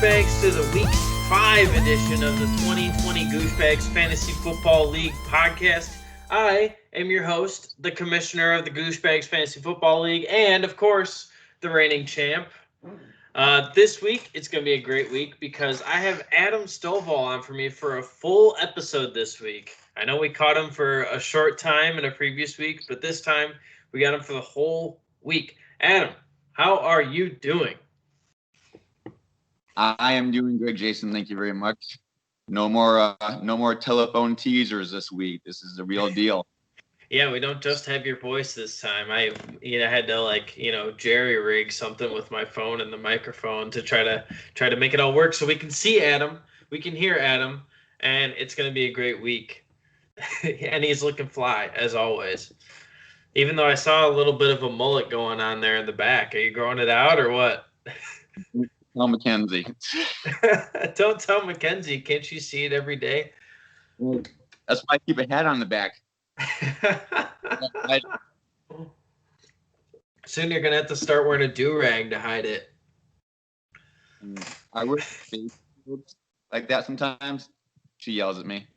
Gooshbagz to the Week 5 edition of the 2020 Gooshbagz Fantasy Football League podcast. I am your host, the commissioner of the Gooshbagz Fantasy Football League, and, of course, the reigning champ. This week, it's going to be a great week because I have Adam Stovall on for me for a full episode this week. I know we caught him for a short time in a previous week, but this time we got him for the whole week. Adam, how are you doing? I am doing good, Jason. Thank you very much. No more telephone teasers this week. This is the real deal. Yeah, we don't just have your voice this time. I had to jerry rig something with my phone and the microphone to try to make it all work so we can see Adam, we can hear Adam, and it's going to be a great week. And he's looking fly as always. Even though I saw a little bit of a mullet going on there in the back. Are you growing it out or what? Tell Mackenzie. Don't tell Mackenzie. Can't you see it every day? That's why I keep a hat on the back. Soon you're gonna have to start wearing a do-rag to hide it. I wear face like that sometimes. She yells at me.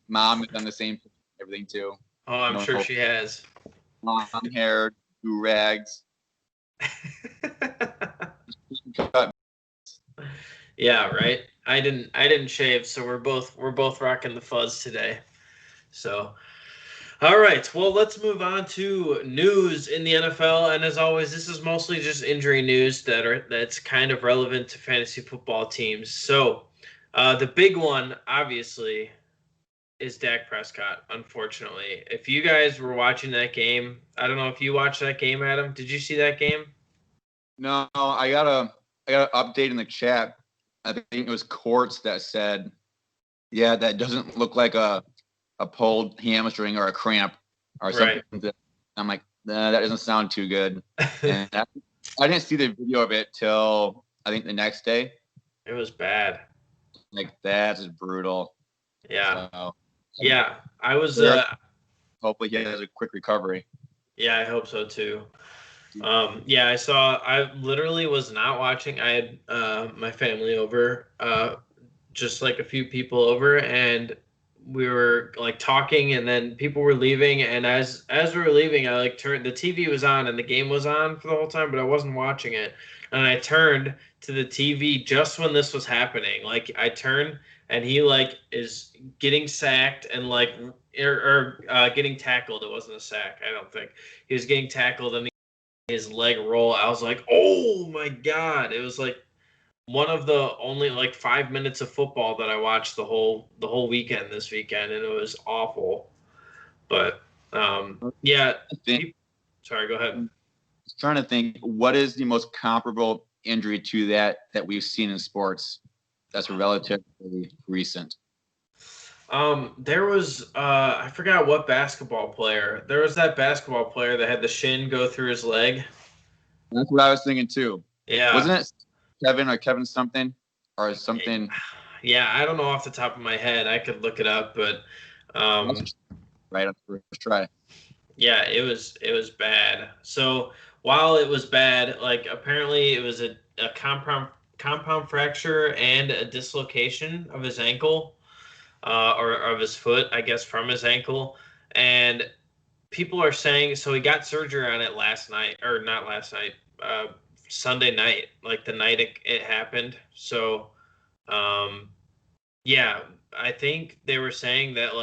Mom has done the same thing, everything too. Oh, I'm sure she has. Long hair, do-rags. Yeah, right. I didn't shave, so we're both rocking the fuzz today. So, all right. Well, let's move on to news in the NFL. And as always, this is mostly just injury news that's kind of relevant to fantasy football teams. So, the big one, obviously, is Dak Prescott. Unfortunately, if you guys were watching that game, I don't know if you watched that game, Adam. Did you see that game? No, I got an update in the chat. I think it was Courts that said, yeah, that doesn't look like a pulled hamstring or a cramp or something. Right. I'm like, nah, that doesn't sound too good. And I didn't see the video of it till I think the next day. It was bad. Like, that is brutal. Yeah. So, yeah. I was. Hopefully he has a quick recovery. Yeah, I hope so too. Yeah, I literally was not watching. I had my family over, just like a few people over, and we were like talking, and then people were leaving, and as we were leaving, I turned, the TV was on and the game was on for the whole time, but I wasn't watching it. And I turned to the TV just when this was happening. Like, I turned and he is getting sacked and getting tackled. It wasn't a sack, I don't think. He was getting tackled and his leg roll. I was like, oh my God. It was like one of the only 5 minutes of football that I watched the whole weekend this weekend, and it was awful. But yeah. Sorry, go ahead. I'm trying to think, what is the most comparable injury to that we've seen in sports that's relatively recent? There was I forgot what basketball player. There was that basketball player that had the shin go through his leg. That's what I was thinking too. Yeah. Wasn't it Kevin something or something? Yeah, I don't know off the top of my head. I could look it up, but right on the first try. Yeah, it was bad. So while it was bad, apparently it was a compound fracture and a dislocation of his ankle. Or of his foot, I guess, from his ankle. And people are saying, so he got surgery on it Sunday night, the night it happened. So, yeah, I think they were saying that,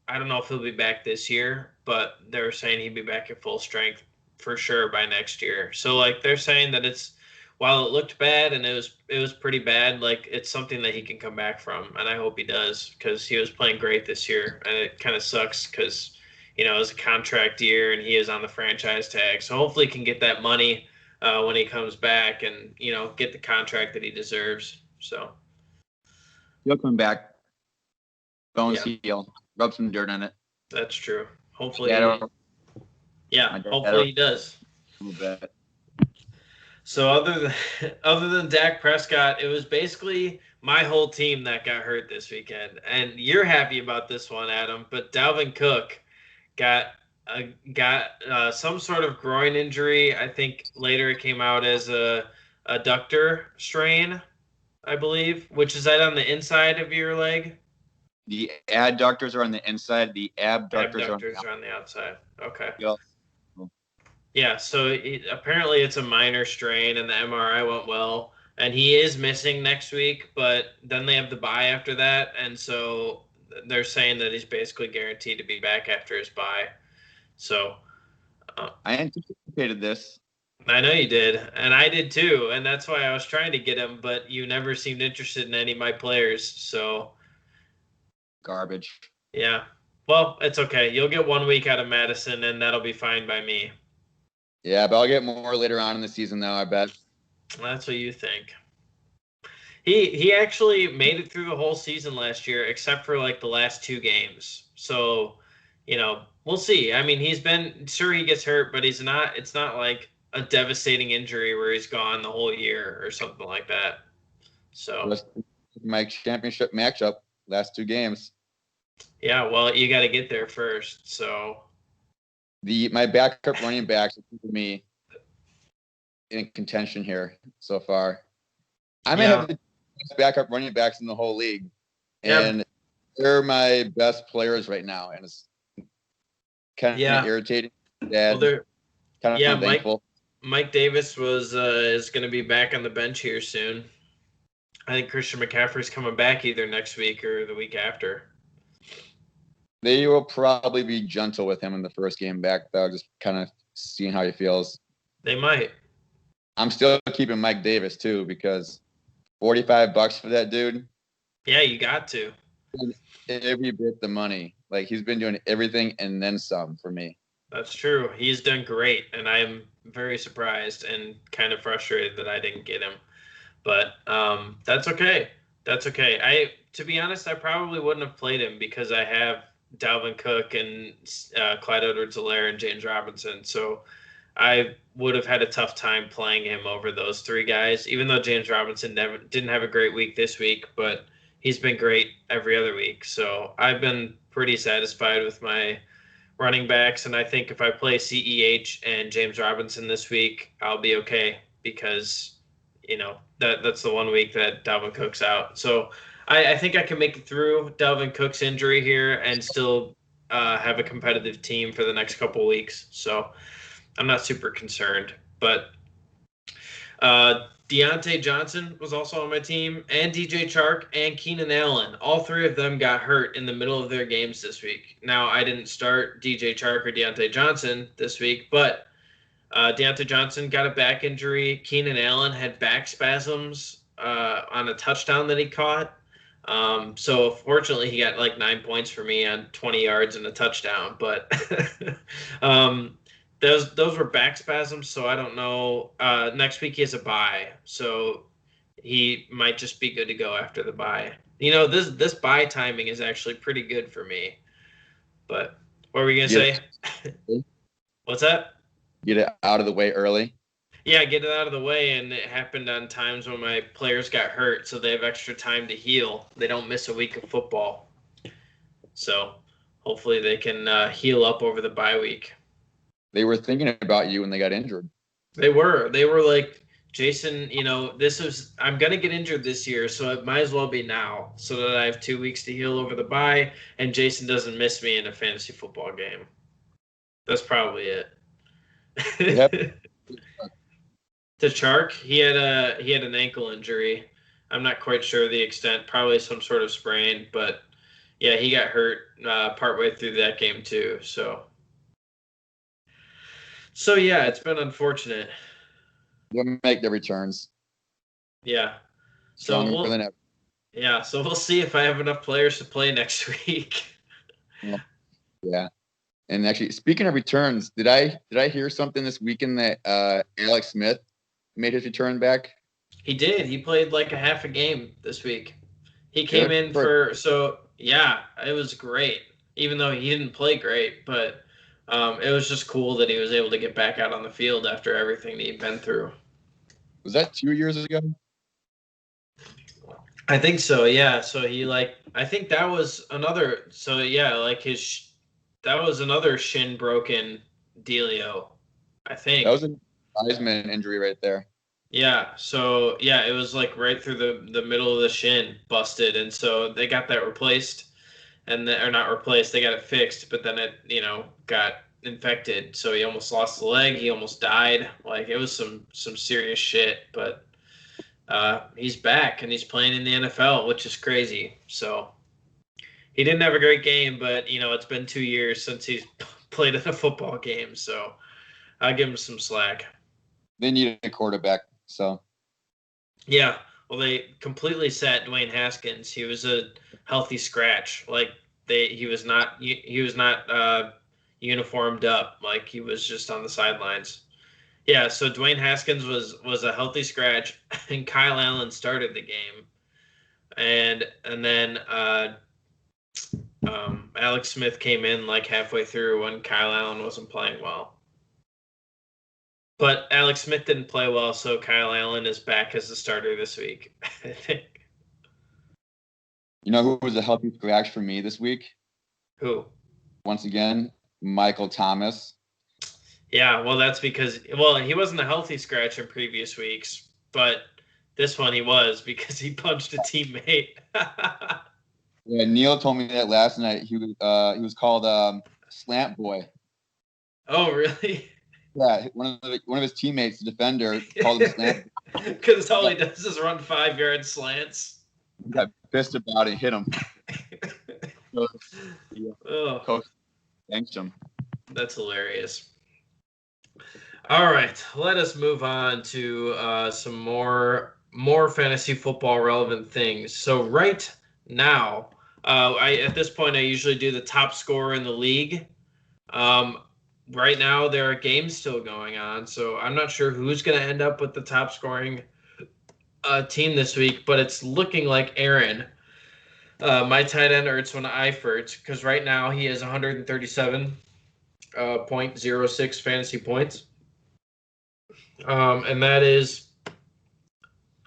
I don't know if he'll be back this year, but they were saying he'd be back at full strength for sure by next year. So, they're saying that while it looked bad and it was pretty bad, it's something that he can come back from, and I hope he does, because he was playing great this year, and it kind of sucks because it was a contract year and he is on the franchise tag. So hopefully he can get that money when he comes back and get the contract that he deserves. So he'll come back, bones heal, rub some dirt on it. That's true. Hopefully, hopefully he does. A little bit. So other than Dak Prescott, it was basically my whole team that got hurt this weekend. And you're happy about this one, Adam, but Dalvin Cook got some sort of groin injury. I think later it came out as a adductor strain, I believe, which is that on the inside of your leg? The adductors are on the inside. The abductors are on the Abductors are on the outside. Okay. outside. Yeah, so apparently it's a minor strain, and the MRI went well. And he is missing next week, but then they have the bye after that, and so they're saying that he's basically guaranteed to be back after his bye. So I anticipated this. I know you did, and I did too, and that's why I was trying to get him, but you never seemed interested in any of my players. So Garbage. yeah, well, it's okay. You'll get 1 week out of Madison, and that'll be fine by me. Yeah, but I'll get more later on in the season, though, I bet. That's what you think. He actually made it through the whole season last year, except for like the last 2 games. So, we'll see. I mean, he's been sure he gets hurt, but he's not. It's not like a devastating injury where he's gone the whole year or something like that. So, My championship matchup, last 2 games. yeah, well, you got to get there first. So, My backup running backs for me in contention here so far. I may have the backup running backs in the whole league, and they're my best players right now, and it's kind of irritating. Well, they're kind of thankful. Mike Davis is going to be back on the bench here soon. I think Christian McCaffrey's coming back either next week or the week after. They will probably be gentle with him in the first game back, though, just kind of seeing how he feels. They might. I'm still keeping Mike Davis, too, because $45 for that dude. Yeah, you got to. Every bit the money. Like, he's been doing everything and then some for me. That's true. He's done great, and I'm very surprised and kind of frustrated that I didn't get him. But that's okay. That's okay. To be honest, I probably wouldn't have played him because I have Dalvin Cook and Clyde Edwards-Helaire and James Robinson. So I would have had a tough time playing him over those 3 guys, even though James Robinson didn't have a great week this week, but he's been great every other week. So I've been pretty satisfied with my running backs, and I think if I play CEH and James Robinson this week, I'll be okay because, that's the 1 week that Dalvin Cook's out. So I think I can make it through Dalvin Cook's injury here and still have a competitive team for the next couple of weeks. So I'm not super concerned. But Deontay Johnson was also on my team, and DJ Chark and Keenan Allen. All 3 of them got hurt in the middle of their games this week. Now, I didn't start DJ Chark or Deontay Johnson this week, but Deontay Johnson got a back injury. Keenan Allen had back spasms on a touchdown that he caught. So fortunately, he got like 9 points for me on 20 yards and a touchdown. But those were back spasms, so I don't know. Next week he has a bye, so he might just be good to go after the bye. This bye timing is actually pretty good for me. But what were we gonna say? What's that? Get it out of the way early. Yeah, get it out of the way, and it happened on times when my players got hurt, so they have extra time to heal. They don't miss a week of football. So hopefully they can heal up over the bye week. They were thinking about you when they got injured. They were like, Jason, I'm going to get injured this year, so it might as well be now so that I have 2 weeks to heal over the bye, and Jason doesn't miss me in a fantasy football game. That's probably it. Yep. To Chark, he had an ankle injury. I'm not quite sure the extent, probably some sort of sprain, but yeah, he got hurt partway through that game too. So yeah, it's been unfortunate. They'll make their returns. Yeah. So we'll see if I have enough players to play next week. Yeah. And actually, speaking of returns, did I hear something this weekend that Alex Smith made his return back? He did. He played like a half a game this week. He came in yeah, it was great. Even though he didn't play great, but it was just cool that he was able to get back out on the field after everything that he'd been through. Was that 2 years ago? I think so, yeah. So I think that was another. So yeah, that was another shin broken dealio, I think. That was a Heisman injury right there. Yeah, so yeah, it was like right through the middle of the shin, busted, and so they got that replaced, or not replaced, they got it fixed, but then it got infected, so he almost lost the leg, he almost died. Like it was some serious shit, but he's back and he's playing in the NFL, which is crazy. So he didn't have a great game, but it's been 2 years since he's played in a football game, so I'll give him some slack. They need a quarterback, so. Yeah, well, they completely sat Dwayne Haskins. He was a healthy scratch. Like he was not uniformed up. Like he was just on the sidelines. Yeah, so Dwayne Haskins was a healthy scratch, and Kyle Allen started the game, and then Alex Smith came in like halfway through when Kyle Allen wasn't playing well. But Alex Smith didn't play well, so Kyle Allen is back as the starter this week. I think. You know who was a healthy scratch for me this week? Who? Once again, Michael Thomas. Yeah, well, that's because he wasn't a healthy scratch in previous weeks, but this one he was because he punched a teammate. Yeah, Neil told me that last night. He was called Slant Boy. Oh, really? Yeah, one of his teammates, the defender, called him Slant Boy. Because all he does is run 5-yard slants. He got pissed about it, hit him. So, yeah, Oh, coach thanked him. that's hilarious. All right, let us move on to some more fantasy football relevant things. So right now, at this point I usually do the top scorer in the league. Um, right now there are games still going on, so I'm not sure who's going to end up with the top scoring team this week, but it's looking like Aaron, my tight end Ertzwin Eifert, because right now he has 137.06 fantasy points. And that is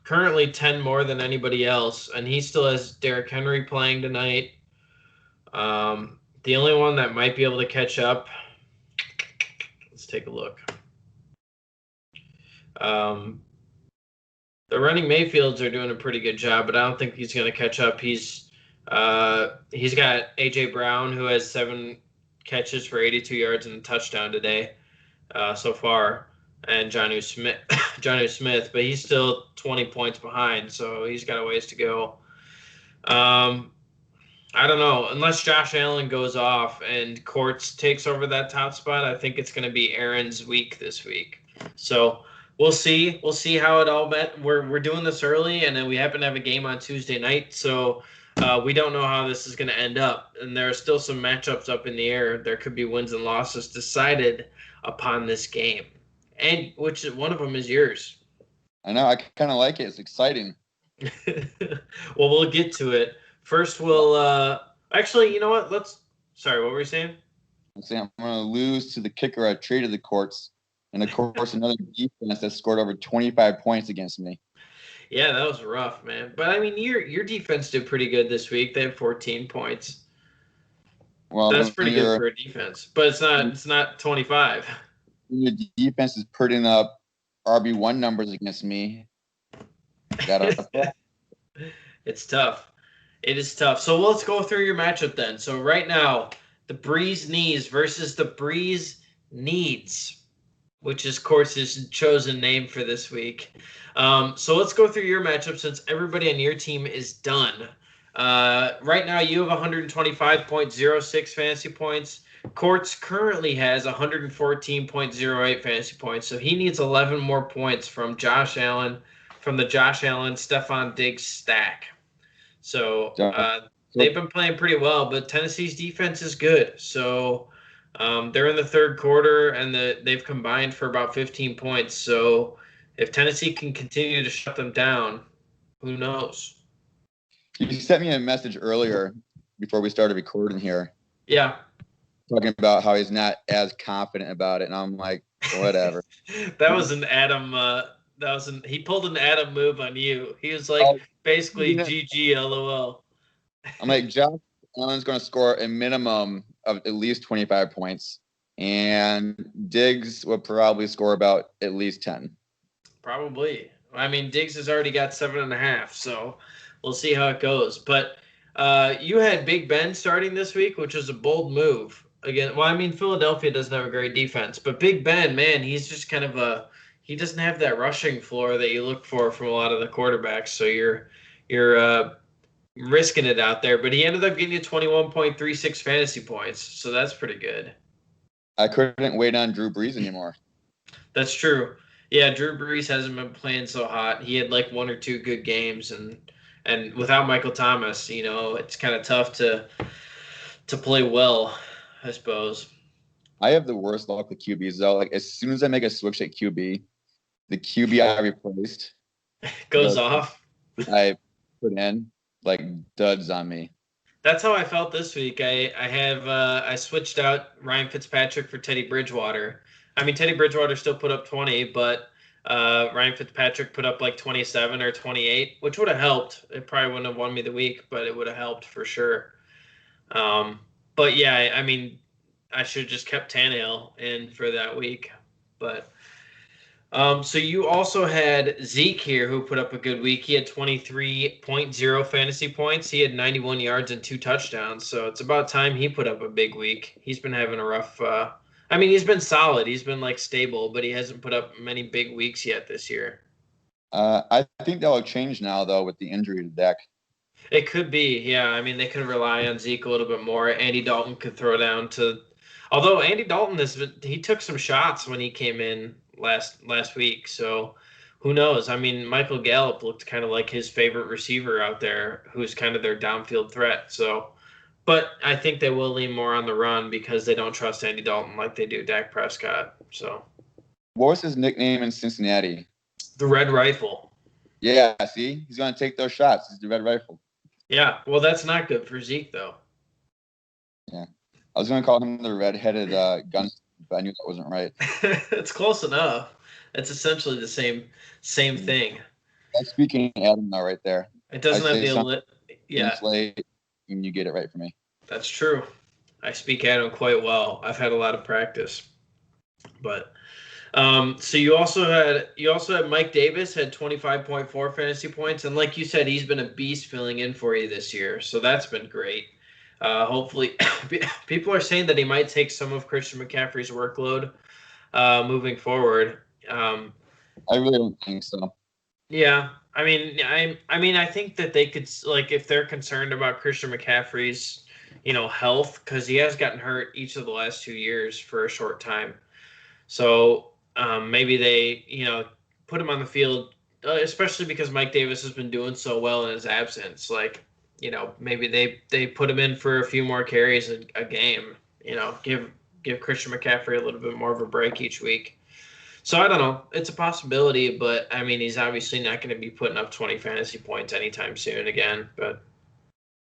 currently 10 more than anybody else. And he still has Derrick Henry playing tonight. The only one that might be able to catch up, let's take a look. The running Mayfields are doing a pretty good job, but I don't think he's going to catch up. He's got A.J. Brown, who has 7 catches for 82 yards and a touchdown today so far. And Jonnu Smith, but he's still 20 points behind, so he's got a ways to go. I don't know. Unless Josh Allen goes off and Courts takes over that top spot, I think it's going to be Aaron's week this week. So we'll see. We'll see how it all met. We're doing this early, and then we happen to have a game on Tuesday night, so we don't know how this is going to end up. And there are still some matchups up in the air. There could be wins and losses decided upon this game, and which one of them is yours. I know. I kind of like it. It's exciting. Well, we'll get to it. First, we'll actually, you know what? Sorry, what were you saying? I'm saying I'm going to lose to the kicker I traded the Courts, and of course another defense that scored over 25 points against me. Yeah, that was rough, man. But I mean, your defense did pretty good this week. They had 14 points. Well, That's pretty good for a defense, but it's not 25. Your defense is putting up RB1 numbers against me. It's tough. It is tough. So let's go through your matchup then. So right now, the Breeze Knees versus the Breeze Needs, which is Court's chosen name for this week. So let's go through your matchup since everybody on your team is done. Right now, you have 125.06 fantasy points. Courts currently has 114.08 fantasy points, so he needs 11 more points from Josh Allen, from the Josh Allen, Stephon Diggs stack. So they've been playing pretty well, but Tennessee's defense is good. So they're in the third quarter, and they've combined for about 15 points. So if Tennessee can continue to shut them down, who knows? You sent me a message earlier before we started recording here. Yeah. Talking about how he's not as confident about it, and I'm like, whatever. That was an Adam. He pulled an Adam move on you. He was like, basically, GG, LOL. I'm like, Josh Allen's going to score a minimum of at least 25 points, and Diggs will probably score about at least 10. Probably. I mean, Diggs has already got 7.5, so we'll see how it goes. But you had Big Ben starting this week, which was a bold move. Again, well, I mean, Philadelphia doesn't have a great defense, but Big Ben, man, he's just kind of he doesn't have that rushing floor that you look for from a lot of the quarterbacks. So you're risking it out there. But he ended up getting you 21.36 fantasy points, so that's pretty good. I couldn't wait on Drew Brees anymore. That's true. Yeah, Drew Brees hasn't been playing so hot. He had like one or two good games, and without Michael Thomas, it's kind of tough to play well, I suppose. I have the worst luck with QBs though. Like as soon as I make a switch at QB, the QB I replaced Goes off. I put in like duds on me. That's how I felt this week. I switched out Ryan Fitzpatrick for Teddy Bridgewater. I mean, Teddy Bridgewater still put up 20, but Ryan Fitzpatrick put up like 27 or 28, which would have helped. It probably wouldn't have won me the week, but it would have helped for sure. But yeah, I mean, I should have just kept Tannehill in for that week. But so you also had Zeke here, who put up a good week. He had 23.0 fantasy points. He had 91 yards and 2 touchdowns. So it's about time he put up a big week. He's been having a rough. I mean, he's been solid. He's been like stable, but he hasn't put up many big weeks yet this year. I think that will change now though with the injury to Dak. It could be, yeah. I mean, they could rely on Zeke a little bit more. Andy Dalton could throw down to. Although Andy Dalton he took some shots when he came in last week, so who knows? I mean, Michael Gallup looked kind of like his favorite receiver out there, who's kind of their downfield threat. So, but I think they will lean more on the run because they don't trust Andy Dalton like they do Dak Prescott. So, what was his nickname in Cincinnati? The Red Rifle. Yeah, see, he's gonna take those shots. He's the Red Rifle. Yeah, well, that's not good for Zeke though. Yeah, I was gonna call him the red-headed gun, but I knew that wasn't right. It's close enough. It's essentially the same thing. I'm speaking Adam though, right there. It doesn't have the yeah. Late, and you get it right for me. That's true. I speak Adam quite well. I've had a lot of practice. But so you also had Mike Davis had 25.4 fantasy points, and like you said, he's been a beast filling in for you this year. So that's been great. Hopefully, people are saying that he might take some of Christian McCaffrey's workload moving forward. I really don't think so. Yeah, I mean, I think that they could, like, if they're concerned about Christian McCaffrey's, health, because he has gotten hurt each of the last 2 years for a short time. So maybe they, put him on the field, especially because Mike Davis has been doing so well in his absence. Like, maybe they put him in for a few more carries a game. Give Christian McCaffrey a little bit more of a break each week. So I don't know. It's a possibility, but I mean, he's obviously not going to be putting up 20 fantasy points anytime soon again. But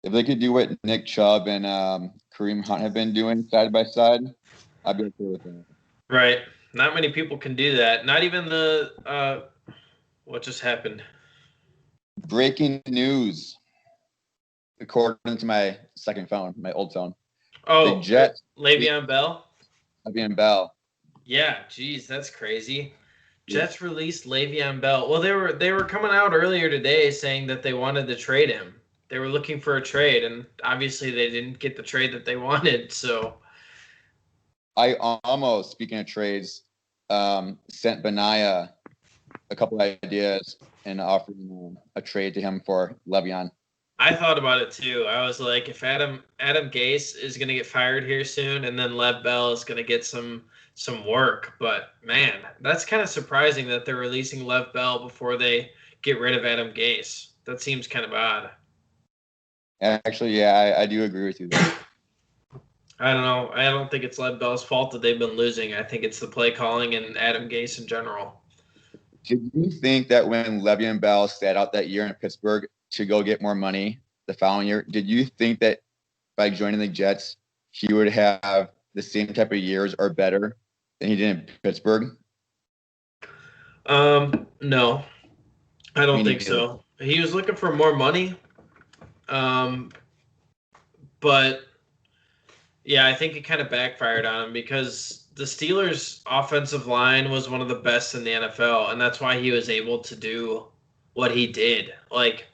if they could do what Nick Chubb and Kareem Hunt have been doing side by side, I'd be okay with that. Right. Not many people can do that. Not even what just happened? Breaking news. According to my second phone, my old phone. Oh, the Jets. Le'Veon Bell? Le'Veon Bell. Yeah, geez, that's crazy. Jets released Le'Veon Bell. Well, they were coming out earlier today saying that they wanted to trade him. They were looking for a trade, and obviously they didn't get the trade that they wanted. So, I almost, speaking of trades, sent Benaya a couple of ideas and offered a trade to him for Le'Veon. I thought about it too. I was like, if Adam Gase is going to get fired here soon, and then Lev Bell is going to get some work. But man, that's kind of surprising that they're releasing Lev Bell before they get rid of Adam Gase. That seems kind of odd. Actually, yeah, I do agree with you there. I don't know. I don't think it's Lev Bell's fault that they've been losing. I think it's the play calling and Adam Gase in general. Did you think that when Le'Veon Bell sat out that year in Pittsburgh to go get more money the following year, did you think that by joining the Jets, he would have the same type of years or better than he did in Pittsburgh? No, I don't think so. He was looking for more money. But yeah, I think it kind of backfired on him because the Steelers' offensive line was one of the best in the NFL, and that's why he was able to do what he did. Like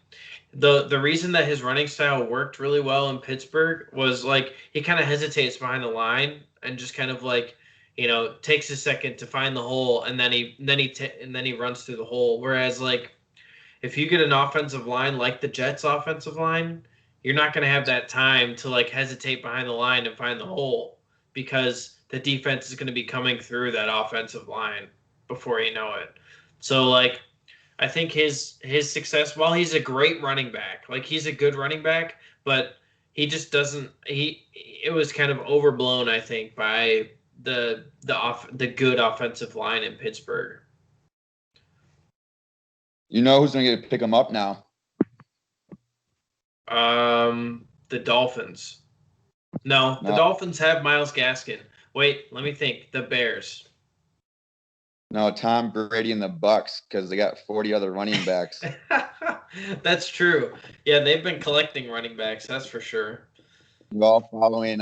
the reason that his running style worked really well in Pittsburgh was like he kind of hesitates behind the line and just kind of like takes a second to find the hole, and then he runs through the hole. Whereas like if you get an offensive line like the Jets' offensive line, you're not going to have that time to like hesitate behind the line and find the hole because the defense is going to be coming through that offensive line before you know it. So like I think his success, while he's a great running back, like he's a good running back, but he just doesn't it was kind of overblown, I think, by the good offensive line in Pittsburgh. You know who's going to pick him up now? The Dolphins. No, the Dolphins have Myles Gaskin. Wait, let me think. The Bears. No, Tom Brady and the Bucks, because they got 40 other running backs. That's true. Yeah, they've been collecting running backs. That's for sure. We're all following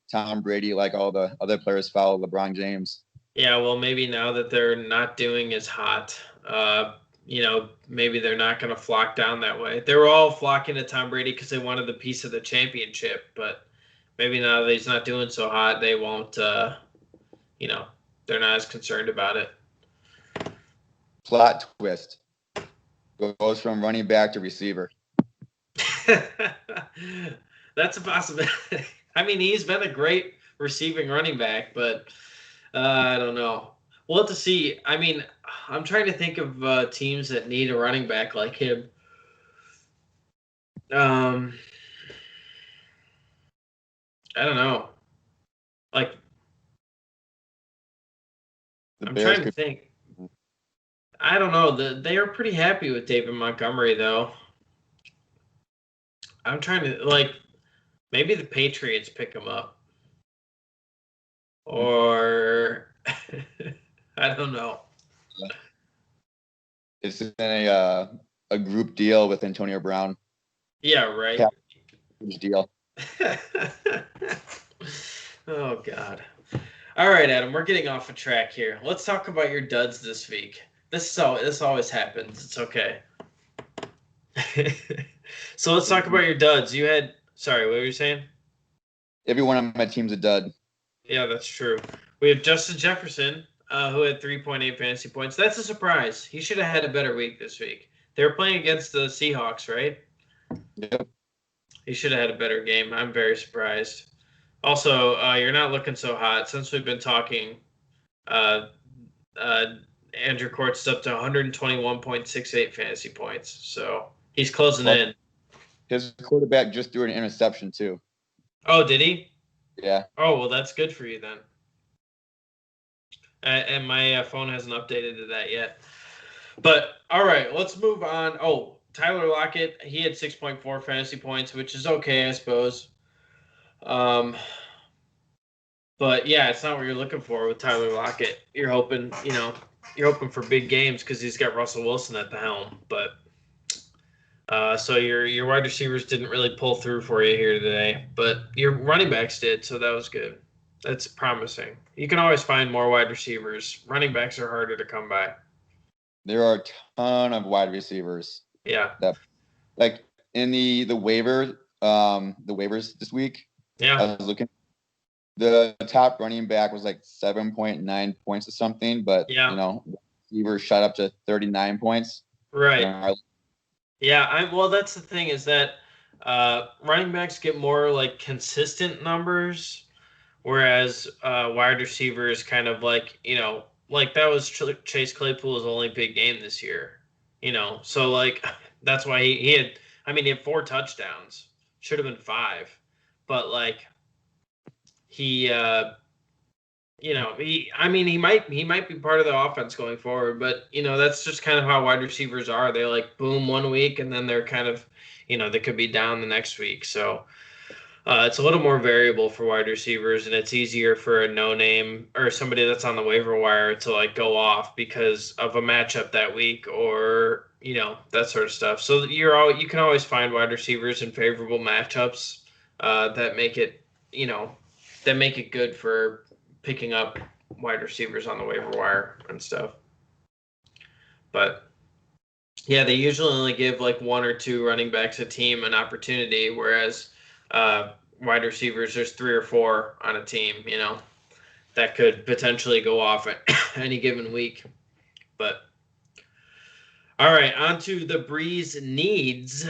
Tom Brady like all the other players follow LeBron James. Yeah, well, maybe now that they're not doing as hot, maybe they're not going to flock down that way. They were all flocking to Tom Brady because they wanted the piece of the championship, but maybe now that he's not doing so hot, they won't, they're not as concerned about it. Plot twist. Goes from running back to receiver. That's a possibility. I mean, he's been a great receiving running back, but I don't know. We'll have to see. I mean, I'm trying to think of teams that need a running back like him. I don't know. Like, I'm trying to think. I don't know. They are pretty happy with David Montgomery, though. I'm trying to, like, maybe the Patriots pick him up. Or, I don't know. It's in a group deal with Antonio Brown. Yeah, right. Deal. Oh, God. All right, Adam, we're getting off a track here. Let's talk about your duds this week. This always happens. It's okay. So let's talk about your duds. Sorry, what were you saying? Every one of my team's a dud. Yeah, that's true. We have Justin Jefferson, who had 3.8 fantasy points. That's a surprise. He should have had a better week this week. They were playing against the Seahawks, right? Yep. He should have had a better game. I'm very surprised. Also, you're not looking so hot. Since we've been talking, Andrew Court's up to 121.68 fantasy points. So he's closing in. His quarterback just threw an interception, too. Oh, did he? Yeah. Oh, well, that's good for you then. And my phone hasn't updated to that yet. But, all right, let's move on. Oh, Tyler Lockett, he had 6.4 fantasy points, which is okay, I suppose. But, yeah, it's not what you're looking for with Tyler Lockett. You're hoping for big games because he's got Russell Wilson at the helm. But so your wide receivers didn't really pull through for you here today, but your running backs did, so that was good. That's promising. You can always find more wide receivers. Running backs are harder to come by. There are a ton of wide receivers. Yeah. Like in the waivers this week. Yeah. I was looking. The top running back was like 7.9 points or something, but receivers shot up to 39 points. Right. Well, that's the thing is that running backs get more like consistent numbers, whereas wide receivers kind of like like that was Chase Claypool's only big game this year, so like that's why he had 4 touchdowns, should have been 5, but like he he might be part of the offense going forward, but that's just kind of how wide receivers are. They like boom one week and then they're kind of they could be down the next week. So it's a little more variable for wide receivers, and it's easier for a no-name or somebody that's on the waiver wire to like go off because of a matchup that week or that sort of stuff. So you can always find wide receivers in favorable matchups that make it good for picking up wide receivers on the waiver wire and stuff. But yeah, they usually only give like one or two running backs a team an opportunity, whereas wide receivers, there's 3 or 4 on a team, that could potentially go off at any given week. But all right, on to the Breeze needs.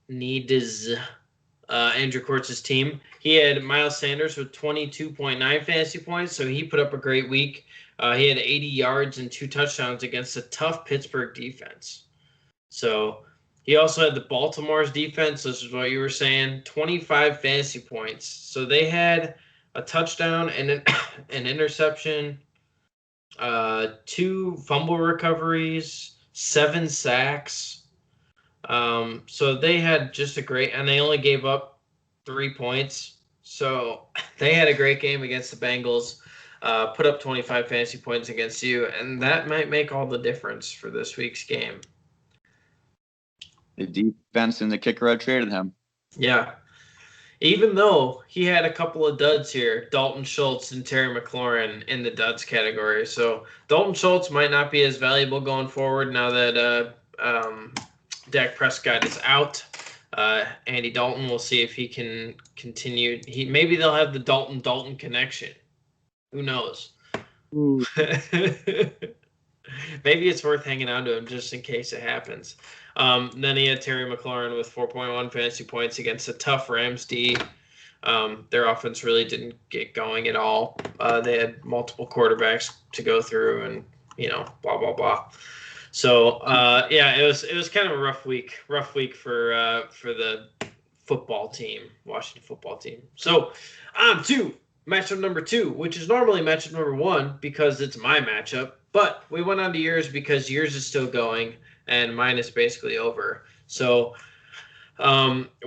Andrew Kortz's team. He had Miles Sanders with 22.9 fantasy points, so he put up a great week. He had 80 yards and 2 touchdowns against a tough Pittsburgh defense. So he also had the Baltimore's defense. This is what you were saying, 25 fantasy points. So they had a touchdown and an interception, 2 fumble recoveries, 7 sacks. So they had just a great, and they only gave up 3 points. So they had a great game against the Bengals, put up 25 fantasy points against you, and that might make all the difference for this week's game. The defense and the kicker had traded him. Yeah. Even though he had a couple of duds here, Dalton Schultz and Terry McLaurin in the duds category. So Dalton Schultz might not be as valuable going forward now that Dak Prescott is out. Andy Dalton, we'll see if he can continue. Maybe they'll have the Dalton connection. Who knows? Maybe it's worth hanging on to him just in case it happens. Then he had Terry McLaurin with 4.1 fantasy points against a tough Rams D. Their offense really didn't get going at all. They had multiple quarterbacks to go through, and blah blah blah. So yeah, it was kind of a rough week for the football team, Washington football team. So on to matchup number 2, which is normally matchup number 1 because it's my matchup, but we went on to yours because yours is still going and mine is basically over. So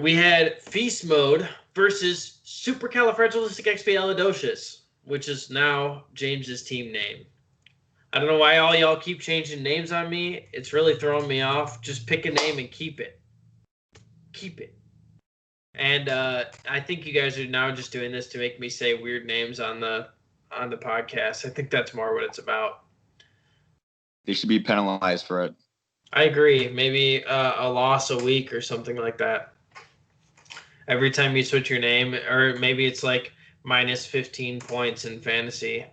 we had Feast Mode versus Supercalifragilisticexpialidocious, which is now James's team name. I don't know why all y'all keep changing names on me. It's really throwing me off. Just pick a name and keep it. Keep it. And I think you guys are now just doing this to make me say weird names on the podcast. I think that's more what it's about. They should be penalized for it. I agree. Maybe a loss a week or something like that. Every time you switch your name, or maybe it's like minus 15 points in fantasy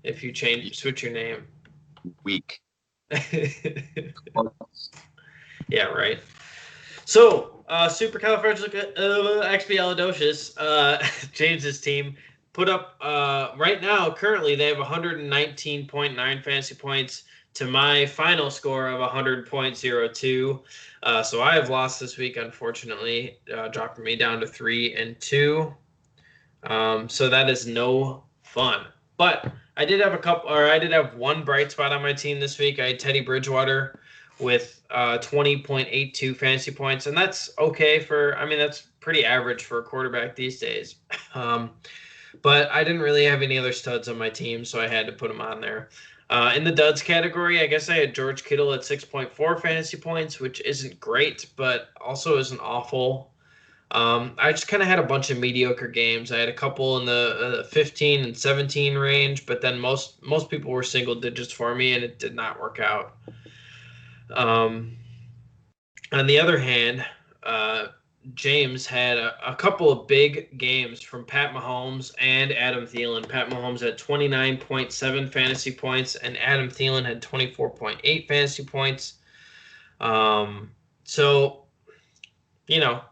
if you switch your name. Week. Yeah, right. So, Supercalifragilisticexpialidocious, James's team put up right now. Currently, they have 119.9 fantasy points to my final score of 100.02. So I have lost this week, unfortunately, dropping me down to 3-2. So that is no fun. But I did have one bright spot on my team this week. I had Teddy Bridgewater with 20.82 fantasy points, and that's okay that's pretty average for a quarterback these days. But I didn't really have any other studs on my team, so I had to put them on there. In the duds category, I guess I had George Kittle at 6.4 fantasy points, which isn't great, but also isn't awful. I just kind of had a bunch of mediocre games. I had a couple in the 15 and 17 range, but then most people were single digits for me, and it did not work out. On the other hand, James had a couple of big games from Pat Mahomes and Adam Thielen. Pat Mahomes had 29.7 fantasy points, and Adam Thielen had 24.8 fantasy points. So,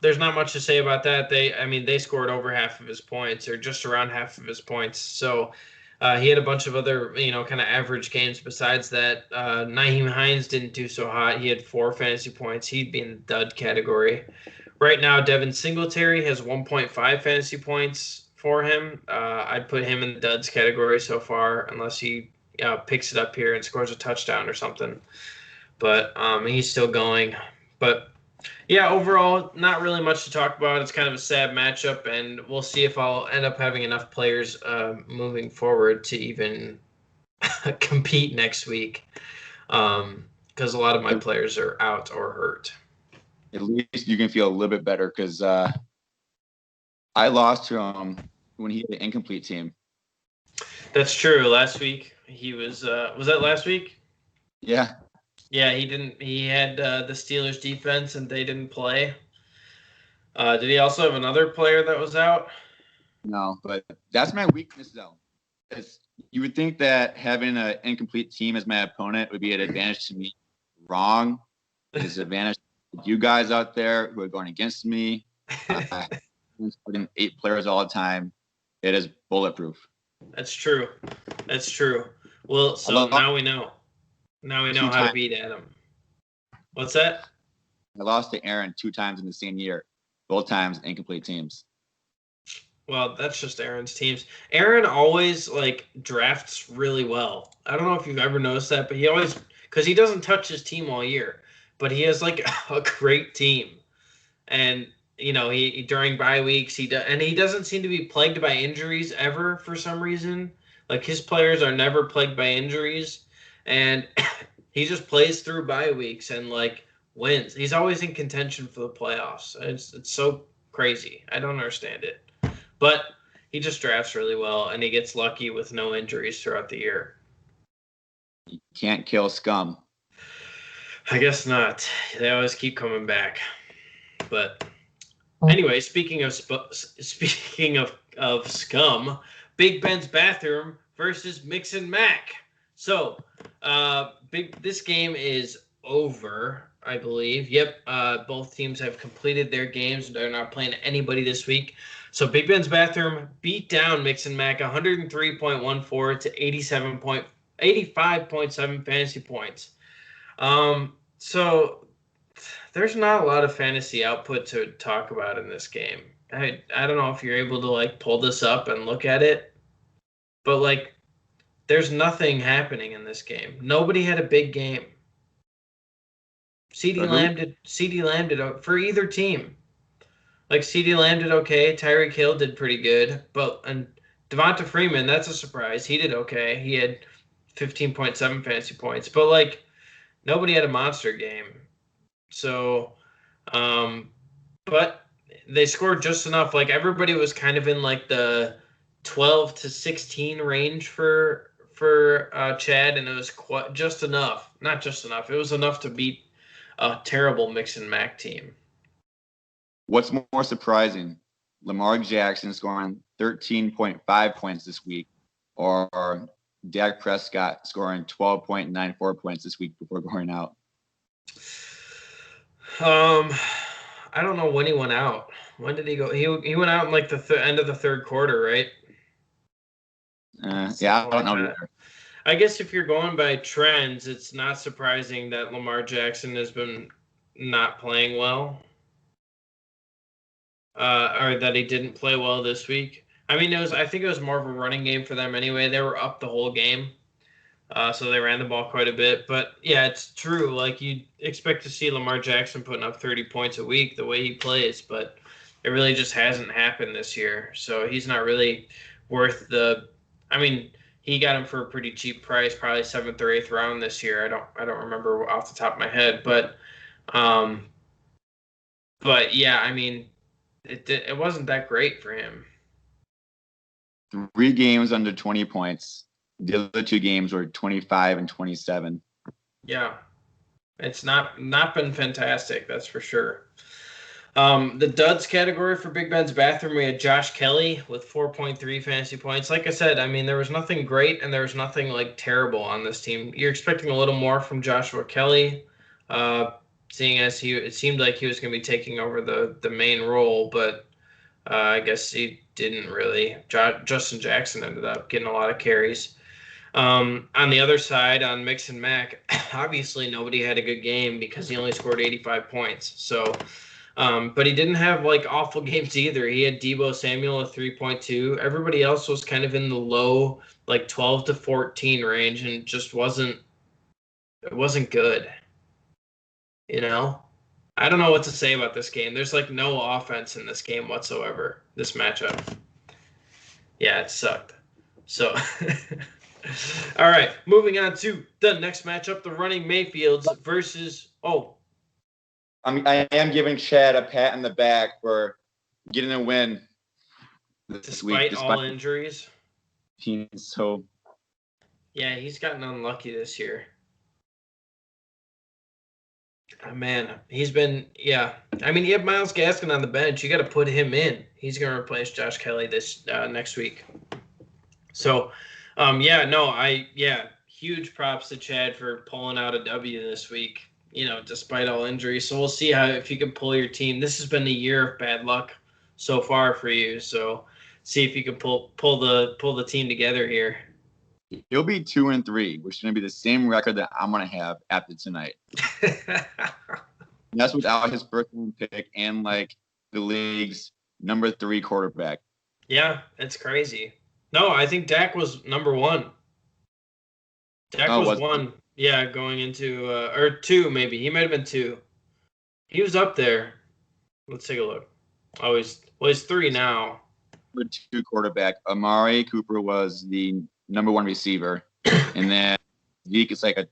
there's not much to say about that. They scored over half of his points, or just around half of his points. So he had a bunch of other, kind of average games besides that. Nyheim Hines didn't do so hot. He had 4 fantasy points. He'd be in the dud category. Right now, Devin Singletary has 1.5 fantasy points for him. I'd put him in the duds category so far, unless he picks it up here and scores a touchdown or something. But he's still going. But yeah, overall, not really much to talk about. It's kind of a sad matchup, and we'll see if I'll end up having enough players moving forward to even compete next week, because a lot of my players are out or hurt. At least you can feel a little bit better, because I lost to him when he had an incomplete team. That's true. Last week he was that last week? Yeah. Yeah, he didn't. He had the Steelers defense, and they didn't play. Did he also have another player that was out? No, but that's my weakness, though. It's, you would think that having an incomplete team as my opponent would be an advantage to me. Wrong. It is an advantage to you guys out there who are going against me. I'm putting 8 players all the time. It is bulletproof. That's true. That's true. Well, I so lost now we know. Now we know 2 how to times. beat Adam. What's that? I lost to Aaron 2 times in the same year, both times incomplete teams. Well, that's just Aaron's teams. Aaron always like drafts really well. I don't know if you've ever noticed that, but he always because he doesn't touch his team all year, but he has like a great team. And he during bye weeks and he doesn't seem to be plagued by injuries ever for some reason. Like his players are never plagued by injuries, and he just plays through bye weeks and like wins. He's always in contention for the playoffs. It's so crazy. I don't understand it. But he just drafts really well, and he gets lucky with no injuries throughout the year. You can't kill scum. I guess not. They always keep coming back. But anyway, speaking of scum, Big Ben's bathroom versus Mix and Mac. So, this game is over, I believe. Yep, both teams have completed their games. They're not playing anybody this week. So Big Ben's bathroom beat down Mix and Mac 103.14 to 85.7 fantasy points. So there's not a lot of fantasy output to talk about in this game. I don't know if you're able to like pull this up and look at it, but like there's nothing happening in this game. Nobody had a big game. CD Lamb did for either team. Like CD Lamb did okay, Tyreek Hill did pretty good, and Devonta Freeman, that's a surprise. He did okay. He had 15.7 fantasy points, but like nobody had a monster game. So, but they scored just enough. Like everybody was kind of in like the 12 to 16 range for Chad, and it was just enough. Not just enough. It was enough to beat a terrible Mix and Mac team. What's more surprising, Lamar Jackson scoring 13.5 points this week, or Dak Prescott scoring 12.94 points this week before going out? I don't know when he went out. When did he go? He went out in like the end of the third quarter, right? Yeah, I don't know either. I guess if you're going by trends, it's not surprising that Lamar Jackson has been not playing well. Or that he didn't play well this week. I mean, I think it was more of a running game for them anyway. They were up the whole game, so they ran the ball quite a bit. But yeah, it's true. Like you'd expect to see Lamar Jackson putting up 30 points a week the way he plays, but it really just hasn't happened this year. So he's not really worth the. I mean, he got him for a pretty cheap price, probably 7th or 8th round this year. I don't remember off the top of my head, but yeah, I mean. It wasn't that great for him. 3 games under 20 points. The other 2 games were 25 and 27. Yeah, it's not been fantastic, that's for sure. The duds category for Big Ben's bathroom, we had Josh Kelly with 4.3 fantasy points. Like I said, I mean, there was nothing great and there was nothing like terrible on this team. You're expecting a little more from Joshua Kelly, seeing as it seemed like he was going to be taking over the main role, but I guess he didn't really. Justin Jackson ended up getting a lot of carries. On the other side, on Mix and Mac, obviously nobody had a good game because he only scored 85 points. So, but he didn't have like awful games either. He had Deebo Samuel at 3.2. Everybody else was kind of in the low, like 12 to 14 range, and just wasn't good. I don't know what to say about this game. There's like no offense in this game whatsoever. This matchup. Yeah, it sucked. So, all right, moving on to the next matchup: the Running Mayfields versus. I am giving Chad a pat in the back for getting a win this week, despite all injuries. He's so. Yeah, he's gotten unlucky this year. Oh, man, he's been, yeah. I mean, you have Myles Gaskin on the bench. You got to put him in. He's going to replace Josh Kelly this next week. So, huge props to Chad for pulling out a W this week, despite all injuries. So we'll see if you can pull your team. This has been a year of bad luck so far for you. So see if you can pull the team together here. He'll be 2-3, which is going to be the same record that I'm going to have after tonight. That's without his first round pick and like the league's number 3 quarterback. Yeah, it's crazy. No, I think Dak was number 1. Dak was 1. Yeah, going into or 2 maybe. He might have been 2. He was up there. Let's take a look. Oh, he's 3 now. Number 2 quarterback. Amari Cooper was the number 1 receiver, and then Zeke is like a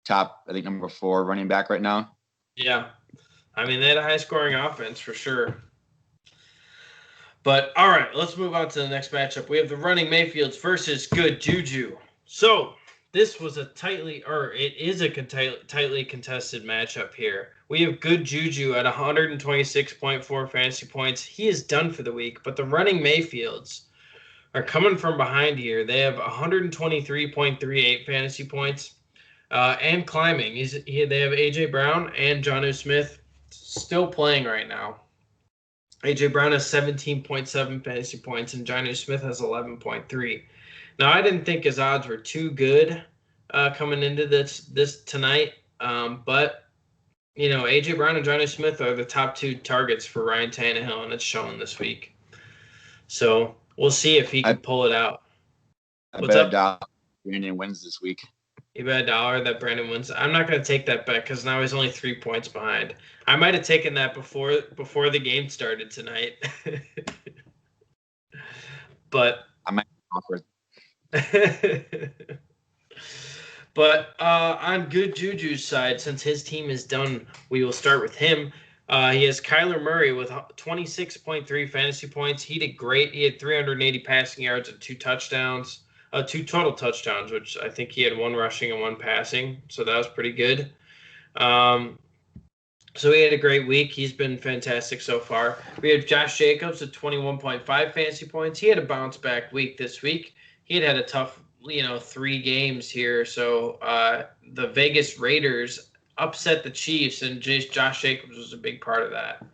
top, I think, number 4 running back right now. Yeah, I mean they had a high-scoring offense for sure. But all right, let's move on to the next matchup. We have the Running Mayfields versus Good Juju. So this was tightly contested matchup here. We have Good Juju at 126.4 fantasy points. He is done for the week, but the Running Mayfields are coming from behind here. They have 123.38 fantasy points and climbing. They have A.J. Brown and Jonnu Smith still playing right now. A.J. Brown has 17.7 fantasy points and Jonnu Smith has 11.3. Now, I didn't think his odds were too good coming into this tonight, but A.J. Brown and Jonnu Smith are the top 2 targets for Ryan Tannehill, and it's showing this week. So we'll see if he can pull it out. What's up? Brandon wins this week. You bet $1 that Brandon wins. I'm not going to take that bet because now he's only 3 points behind. I might have taken that before the game started tonight. But I might offer it. But on Good Juju's side, since his team is done, we will start with him. He has Kyler Murray with 26.3 fantasy points. He did great. He had 380 passing yards and 2 touchdowns. 2 total touchdowns, which I think he had 1 rushing and 1 passing. So that was pretty good. So he had a great week. He's been fantastic so far. We have Josh Jacobs at 21.5 fantasy points. He had a bounce back week this week. He had a tough, 3 games here. So the Vegas Raiders upset the Chiefs, and Josh Jacobs was a big part of that.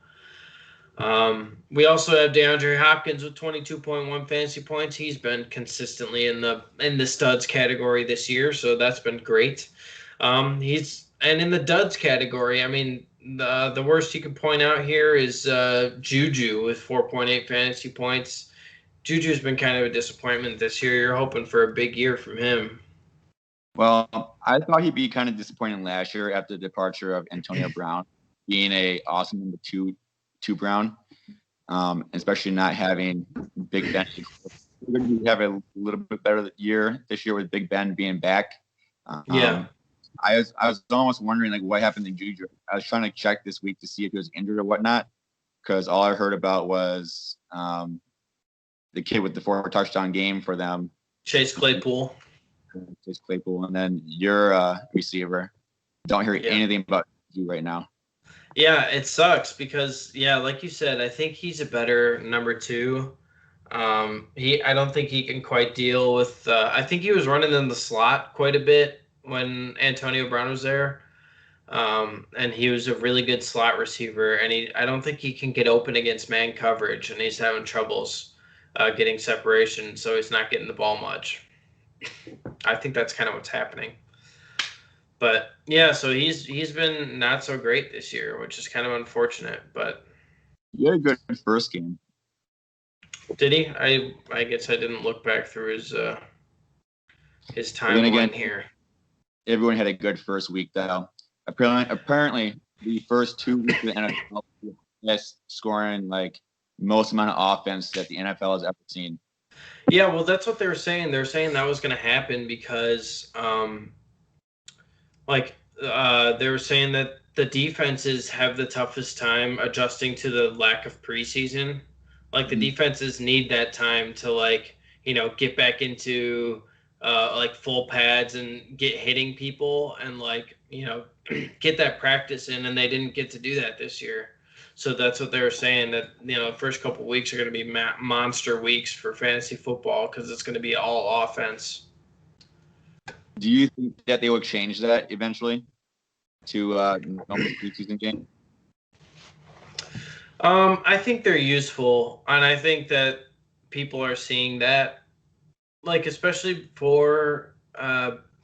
We also have DeAndre Hopkins with 22.1 fantasy points. He's been consistently in the studs category this year, so that's been great. He's in the duds category. I mean, the worst you can point out here is Juju with 4.8 fantasy points. Juju's been kind of a disappointment this year. You're hoping for a big year from him. Well, I thought he'd be kind of disappointing last year after the departure of Antonio Brown, being a awesome number 2 Brown, especially not having Big Ben. We're going to have a little bit better year this year with Big Ben being back. Yeah. I was almost wondering like what happened to Juju. I was trying to check this week to see if he was injured or whatnot, because all I heard about was the kid with the 4 touchdown game for them, Chase Claypool, and then your receiver. Don't hear anything about you right now. Yeah, it sucks because like you said, I think he's a better number 2. I don't think he can quite deal with. I think he was running in the slot quite a bit when Antonio Brown was there, and he was a really good slot receiver. And I don't think he can get open against man coverage, and he's having troubles getting separation, so he's not getting the ball much. I think that's kind of what's happening. But yeah, so he's been not so great this year, which is kind of unfortunate. But he had a good first game. Did he? I guess I didn't look back through his timeline here. Everyone had a good first week though. Apparently the first 2 weeks of the NFL best scoring like most amount of offense that the NFL has ever seen. Yeah, well, that's what they were saying. They're saying that was going to happen because, they were saying that the defenses have the toughest time adjusting to the lack of preseason. Like, the defenses need that time to, get back into like full pads and get hitting people and like, get that practice in, and they didn't get to do that this year. So that's what they were saying, that the first couple weeks are going to be monster weeks for fantasy football because it's going to be all offense. Do you think that they will change that eventually to normal preseason game? I think they're useful, and I think that people are seeing that, like especially for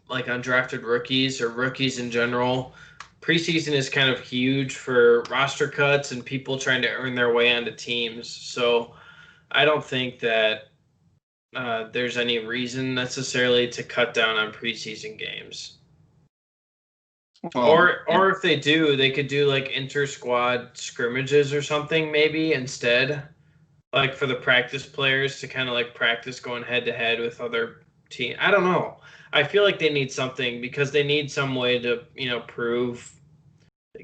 like undrafted rookies or rookies in general. Preseason is kind of huge for roster cuts and people trying to earn their way onto teams. So I don't think that there's any reason necessarily to cut down on preseason games. Or if they do, they could do like inter-squad scrimmages or something maybe instead, like for the practice players to kind of like practice going head to head with other team. I don't know. I feel like they need something because they need some way to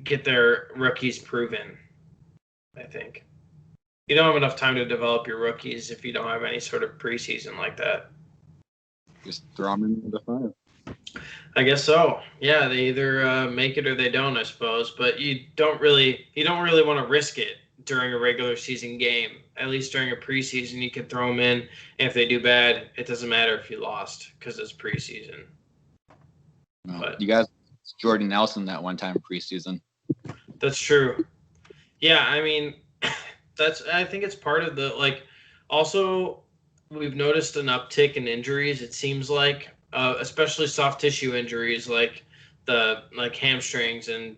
get their rookies proven. I think you don't have enough time to develop your rookies if you don't have any sort of preseason like that. Just throw them into the fire. I guess so. Yeah, they either make it or they don't, I suppose. But you don't really want to risk it during a regular season game. At least during a preseason, you can throw them in. And if they do bad, it doesn't matter if you lost because it's preseason. No, but you guys, Jordan Nelson that one time preseason. That's true. Yeah, I mean, I think it's part of the like. Also, we've noticed an uptick in injuries. It seems like. Especially soft tissue injuries like hamstrings and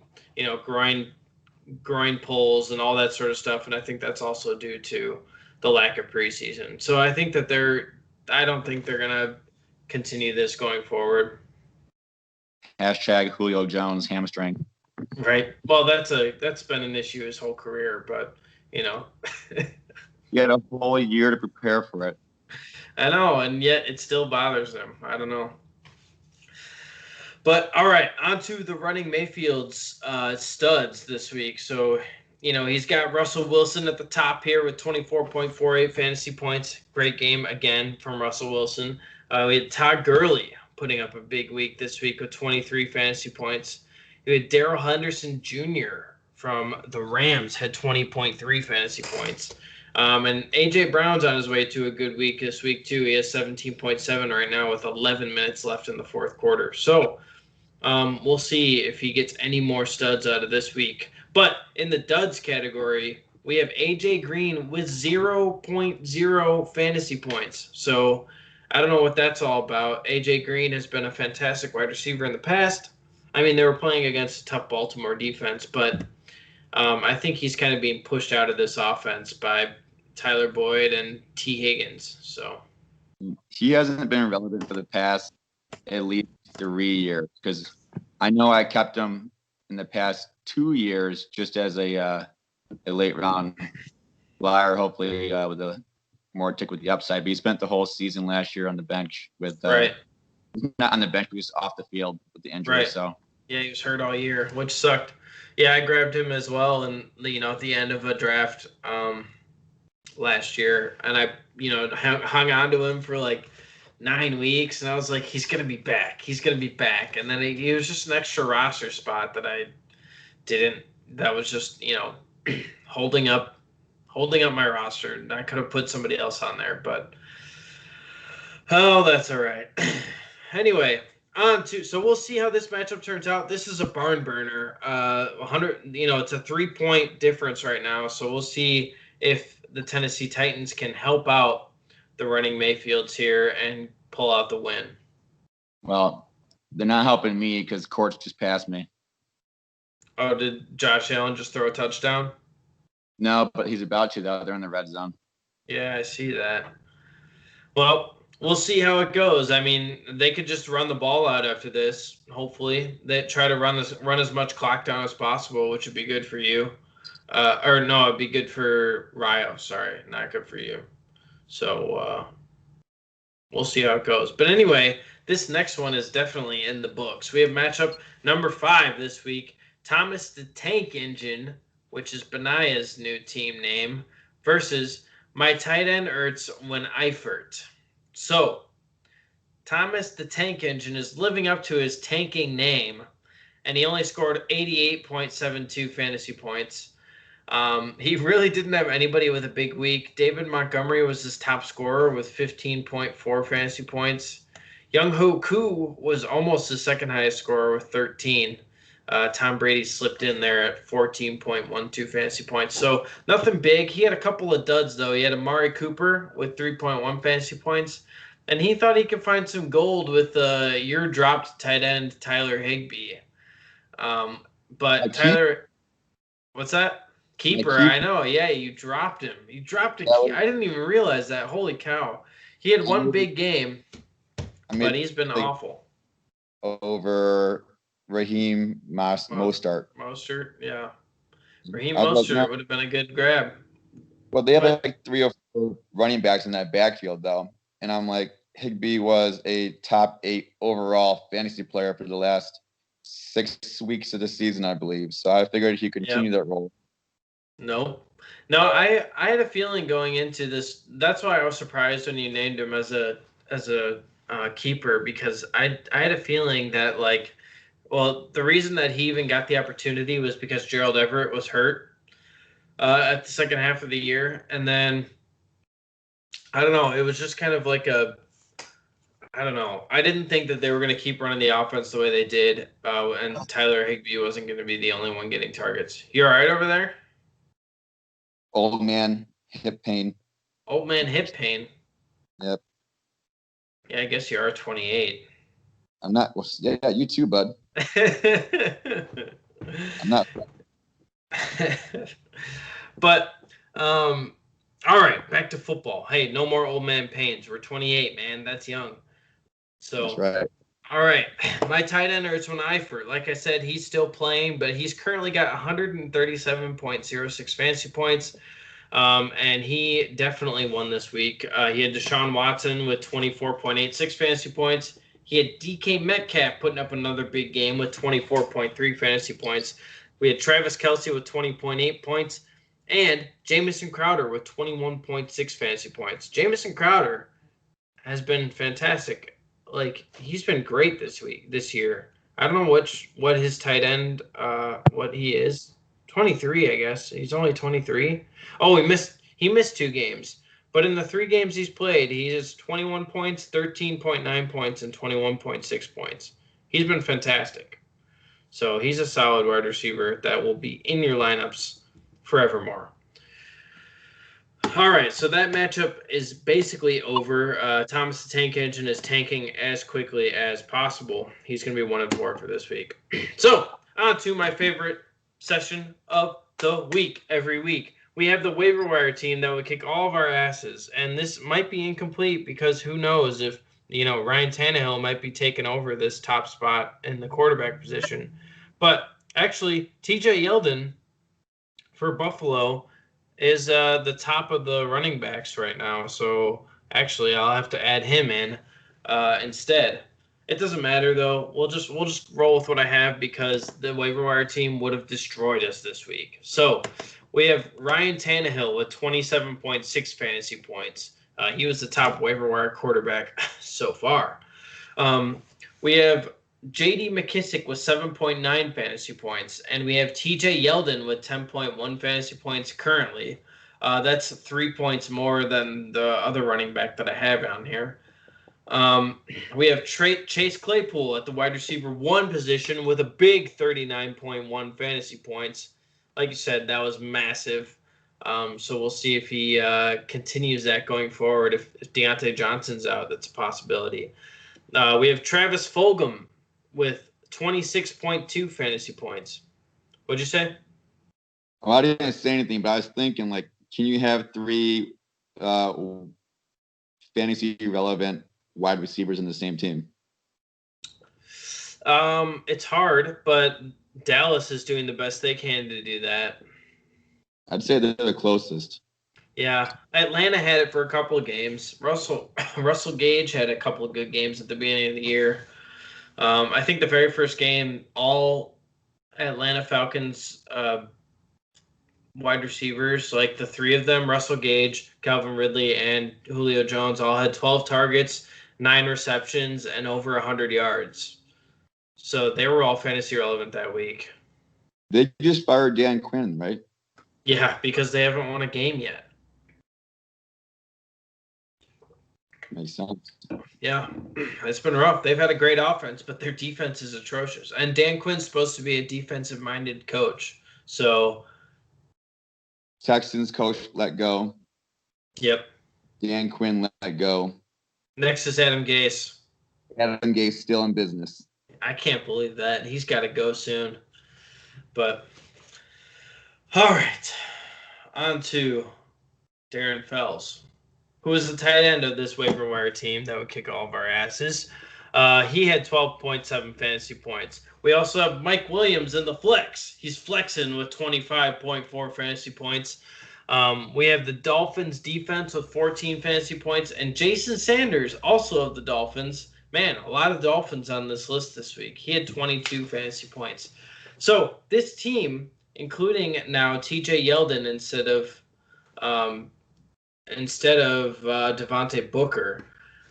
groin pulls and all that sort of stuff, and I think that's also due to the lack of preseason. So I think that I don't think they're gonna continue this going forward. Hashtag Julio Jones hamstring. Right. Well, that's been an issue his whole career, but he had a whole year to prepare for it. I know, and yet it still bothers them. I don't know. But all right, on to the running Mayfield's studs this week. So, he's got Russell Wilson at the top here with 24.48 fantasy points. Great game again from Russell Wilson. We had Todd Gurley putting up a big week this week with 23 fantasy points. We had Darrell Henderson Jr. from the Rams had 20.3 fantasy points. And A.J. Brown's on his way to a good week this week, too. He has 17.7 right now with 11 minutes left in the fourth quarter. So we'll see if he gets any more studs out of this week. But in the duds category, we have A.J. Green with 0.0 fantasy points. So I don't know what that's all about. A.J. Green has been a fantastic wide receiver in the past. I mean, they were playing against a tough Baltimore defense, but I think he's kind of being pushed out of this offense by Tyler Boyd and T. Higgins. So he hasn't been relevant for the past at least 3 years because I know I kept him in the past 2 years just as a late round flyer, hopefully with a more tick with the upside. But he spent the whole season last year on the bench with right. Not on the bench, but he was off the field with the injury. Right. So yeah, he was hurt all year, which sucked. Yeah, I grabbed him as well, and at the end of a draft last year, and I hung on to him for like 9 weeks, and I was like, he's gonna be back. He's gonna be back, and then he was just an extra roster spot that I didn't. That was just holding up my roster, and I could have put somebody else on there, but that's all right. Anyway. So we'll see how this matchup turns out. This is a barn burner. 100, it's a 3-point difference right now. So we'll see if the Tennessee Titans can help out the running Mayfields here and pull out the win. Well, they're not helping me because Courts just passed me. Oh, did Josh Allen just throw a touchdown? No, but he's about to, though. They're in the red zone. Yeah, I see that. Well, we'll see how it goes. I mean, they could just run the ball out after this. Hopefully, they try to run as much clock down as possible, which would be good for you. It'd be good for Ryo. Sorry, not good for you. So we'll see how it goes. But anyway, this next one is definitely in the books. We have matchup number 5 this week: Thomas the Tank Engine, which is Benaya's new team name, versus my tight end Ertz when Eifert. So Thomas the Tank Engine is living up to his tanking name, and he only scored 88.72 fantasy points. He really didn't have anybody with a big week. David Montgomery was his top scorer with 15.4 fantasy points. Young Ho Koo was almost his second highest scorer with 13. Tom Brady slipped in there at 14.12 fantasy points. So nothing big. He had a couple of duds, though. He had Amari Cooper with 3.1 fantasy points. And he thought he could find some gold with your dropped tight end, Tyler Higbee. But Tyler, what's that? Keeper, I know. Yeah, you dropped him. You dropped a key. I didn't even realize that. Holy cow. He had one big game, but he's been awful. Over Raheem Mostert. Mostert, yeah. Raheem Mostert would have been a good grab. Well, they have like 3 or 4 running backs in that backfield, though. And I'm like, Higbee was a top 8 overall fantasy player for the last 6 weeks of the season, I believe. So I figured he could continue that role. No, I had a feeling going into this. That's why I was surprised when you named him as a keeper, because I had a feeling that the reason that he even got the opportunity was because Gerald Everett was hurt at the second half of the year, and then I don't know. It was just kind of like I don't know. I didn't think that they were going to keep running the offense the way they did, and Tyler Higbee wasn't going to be the only one getting targets. You all right over there? Old man hip pain. Old man hip pain. Yep. Yeah, I guess you are 28. I'm not. Well, yeah, you too, bud. I'm not. But all right, back to football. Hey, no more old man pains. We're 28, man. That's young. So that's right. All right, my tight end Ertzwin Eifert. Like I said, he's still playing, but he's currently got 137.06 fantasy points, and he definitely won this week. He had Deshaun Watson with 24.86 fantasy points. He had DK Metcalf putting up another big game with 24.3 fantasy points. We had Travis Kelce with 20.8 points, and Jamison Crowder with 21.6 fantasy points. Jamison Crowder has been fantastic. He's been great this year. I don't know what his tight end, what he is. 23, I guess. He's only 23. Oh, he missed 2 games. But in the 3 games he's played, he has 21 points, 13.9 points, and 21.6 points. He's been fantastic. So he's a solid wide receiver that will be in your lineups forevermore. All right, so that matchup is basically over. Thomas the Tank Engine is tanking as quickly as possible. He's going to be 1-4 for this week. So, on to my favorite session of the week. Every week, we have the waiver wire team that would kick all of our asses. And this might be incomplete because who knows if, Ryan Tannehill might be taking over this top spot in the quarterback position. But actually, TJ Yeldon for Buffalo is the top of the running backs right now. So actually, I'll have to add him in instead. It doesn't matter though. We'll just roll with what I have because the waiver wire team would have destroyed us this week. So we have Ryan Tannehill with 27.6 fantasy points. He was the top waiver wire quarterback so far. We have J.D. McKissick with 7.9 fantasy points, and we have T.J. Yeldon with 10.1 fantasy points currently. That's 3 points more than the other running back that I have on here. We have Chase Claypool at the wide receiver 1 position with a big 39.1 fantasy points. Like you said, that was massive. So we'll see if he continues that going forward. If Deontay Johnson's out, that's a possibility. We have Travis Fulgham with 26.2 fantasy points. What'd you say? Well, I didn't say anything, but I was thinking, can you have 3 fantasy relevant wide receivers in the same team? It's hard, but Dallas is doing the best they can to do that. I'd say they're the closest. Yeah, Atlanta had it for a couple of games. Russell Gage had a couple of good games at the beginning of the year. I think the very first game, all Atlanta Falcons wide receivers, like the three of them, Russell Gage, Calvin Ridley, and Julio Jones, all had 12 targets, 9 receptions, and over 100 yards. So they were all fantasy relevant that week. They just fired Dan Quinn, right? Yeah, because they haven't won a game yet. Makes sense. Yeah, it's been rough. They've had a great offense, but their defense is atrocious. And Dan Quinn's supposed to be a defensive-minded coach. So, Texans coach let go. yep. Dan Quinn let go. Next is Adam Gase. Adam Gase still in business. I can't believe that. He's got to go soon. But, all right. On to Darren Fells, who is the tight end of this waiver wire team that would kick all of our asses. He had 12.7 fantasy points. We also have Mike Williams in the flex. He's flexing with 25.4 fantasy points. We have the Dolphins defense with 14 fantasy points, and Jason Sanders, also of the Dolphins. Man, a lot of Dolphins on this list this week. He had 22 fantasy points. So this team, including now TJ Yeldon instead of Devontae Booker,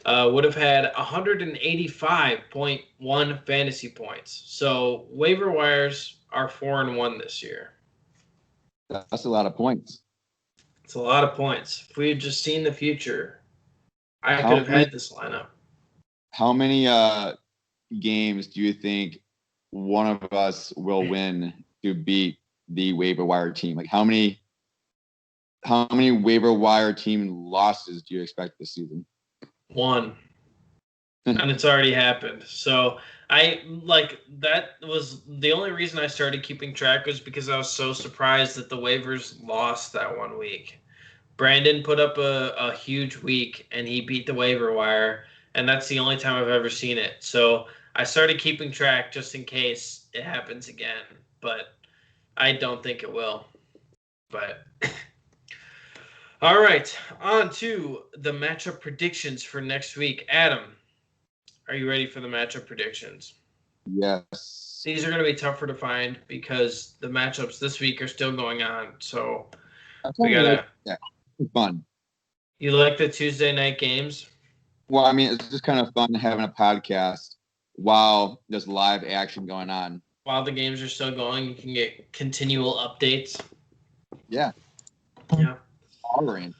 would have had 185.1 fantasy points. So waiver wires are 4-1 this year. That's a lot of points. It's a lot of points. If we had just seen the future, I could have had this lineup. How many games do you think one of us will win to beat the waiver wire team? Like how many waiver wire team losses do you expect this season? 1. And it's already happened. So that was the only reason I started keeping track was because I was so surprised that the waivers lost that 1 week. Brandon put up a huge week and he beat the waiver wire, and that's the only time I've ever seen it. So I started keeping track just in case it happens again, but I don't think it will. But all right, on to the matchup predictions for next week. Adam, are you ready for the matchup predictions? Yes. These are going to be tougher to find because the matchups this week are still going on. So we got to... Yeah, it's fun. You like the Tuesday night games? Well, I mean, it's just kind of fun having a podcast while there's live action going on. While the games are still going, you can get continual updates. Yeah. Yeah. Hollering.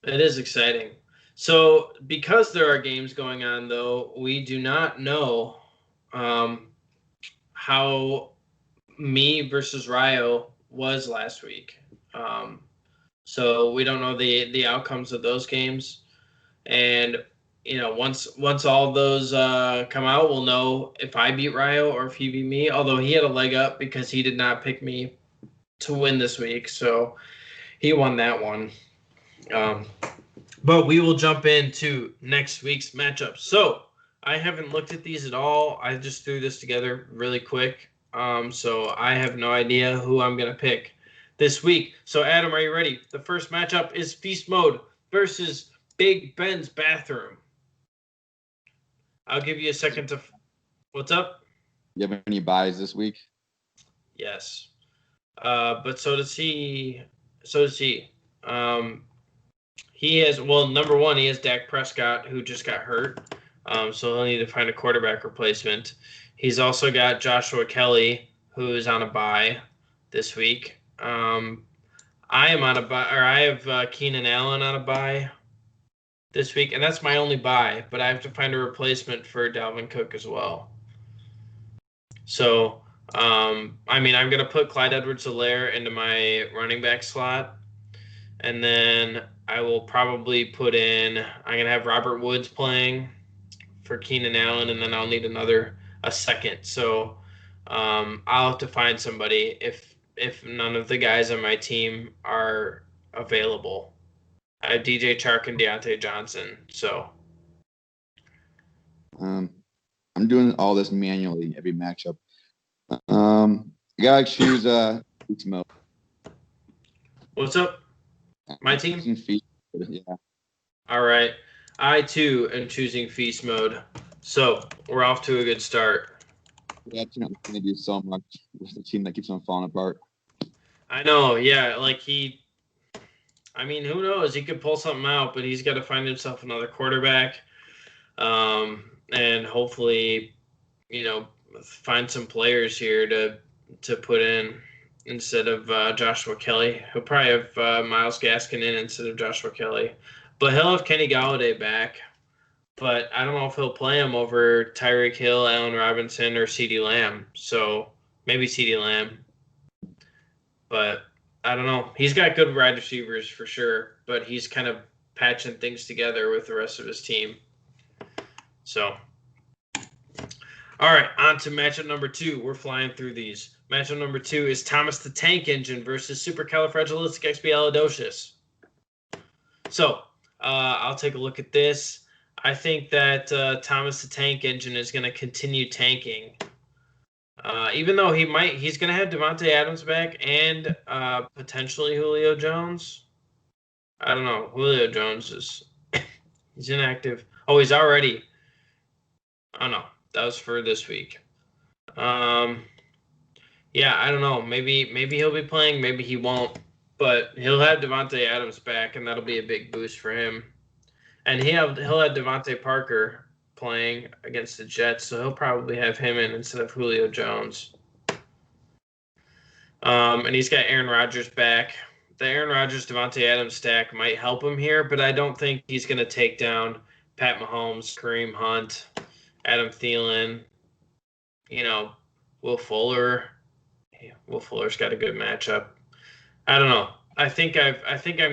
It is exciting. So because there are games going on, though, we do not know how me versus Ryo was last week. So we don't know the outcomes of those games. And, once all those come out, we'll know if I beat Ryo or if he beat me, although he had a leg up because he did not pick me to win this week. So he won that one. But we will jump into next week's matchup. So I haven't looked at these at all. I just threw this together really quick. So I have no idea who I'm going to pick this week. So Adam, are you ready? The first matchup is Feast Mode versus Big Ben's Bathroom. I'll give you a second to... What's up? You have any buys this week? Yes. But so does he. He has, number one, he has Dak Prescott, who just got hurt. So he'll need to find a quarterback replacement. He's also got Joshua Kelly, who's on a bye this week. I am on a bye, or I have Keenan Allen on a bye this week, and that's my only bye, but I have to find a replacement for Dalvin Cook as well. So, I'm going to put Clyde Edwards-Helaire into my running back slot, and then I will probably I'm going to have Robert Woods playing for Keenan Allen, and then I'll need a second. So, I'll have to find somebody if none of the guys on my team are available. I have DJ Chark and Deontay Johnson. So, I'm doing all this manually every matchup. I gotta choose Feast Mode. What's up? My team? Yeah. All right. I too am choosing Feast Mode. So we're off to a good start. Yeah, I'm going to do so much with the team that keeps on falling apart. I know, yeah. I mean, who knows? He could pull something out, but he's got to find himself another quarterback, and hopefully, you know, find some players here to put in instead of Joshua Kelly. He'll probably have Myles Gaskin in instead of Joshua Kelly, but he'll have Kenny Galladay back. But I don't know if he'll play him over Tyreek Hill, Allen Robinson, or CeeDee Lamb. So maybe CeeDee Lamb, but I don't know. He's got good wide receivers for sure, but he's kind of patching things together with the rest of his team. So, all right, on to matchup number 2. We're flying through these. Matchup number 2 is Thomas the Tank Engine versus Supercalifragilisticexpialidocious. So, I'll take a look at this. I think that Thomas the Tank Engine is going to continue tanking. Even though he's going to have Devontae Adams back and potentially Julio Jones. I don't know. Julio Jones he's inactive. Oh, he's already. Oh no, that was for this week. Yeah, I don't know. Maybe he'll be playing. Maybe he won't. But he'll have Devontae Adams back, and that'll be a big boost for him. And he'll have Devontae Parker playing against the Jets, so he'll probably have him in instead of Julio Jones. And he's got Aaron Rodgers back. The Aaron Rodgers Devontae Adams stack might help him here, but I don't think he's going to take down Pat Mahomes, Kareem Hunt, Adam Thielen, Will Fuller. Will Fuller's got a good matchup. I don't know. I think I'm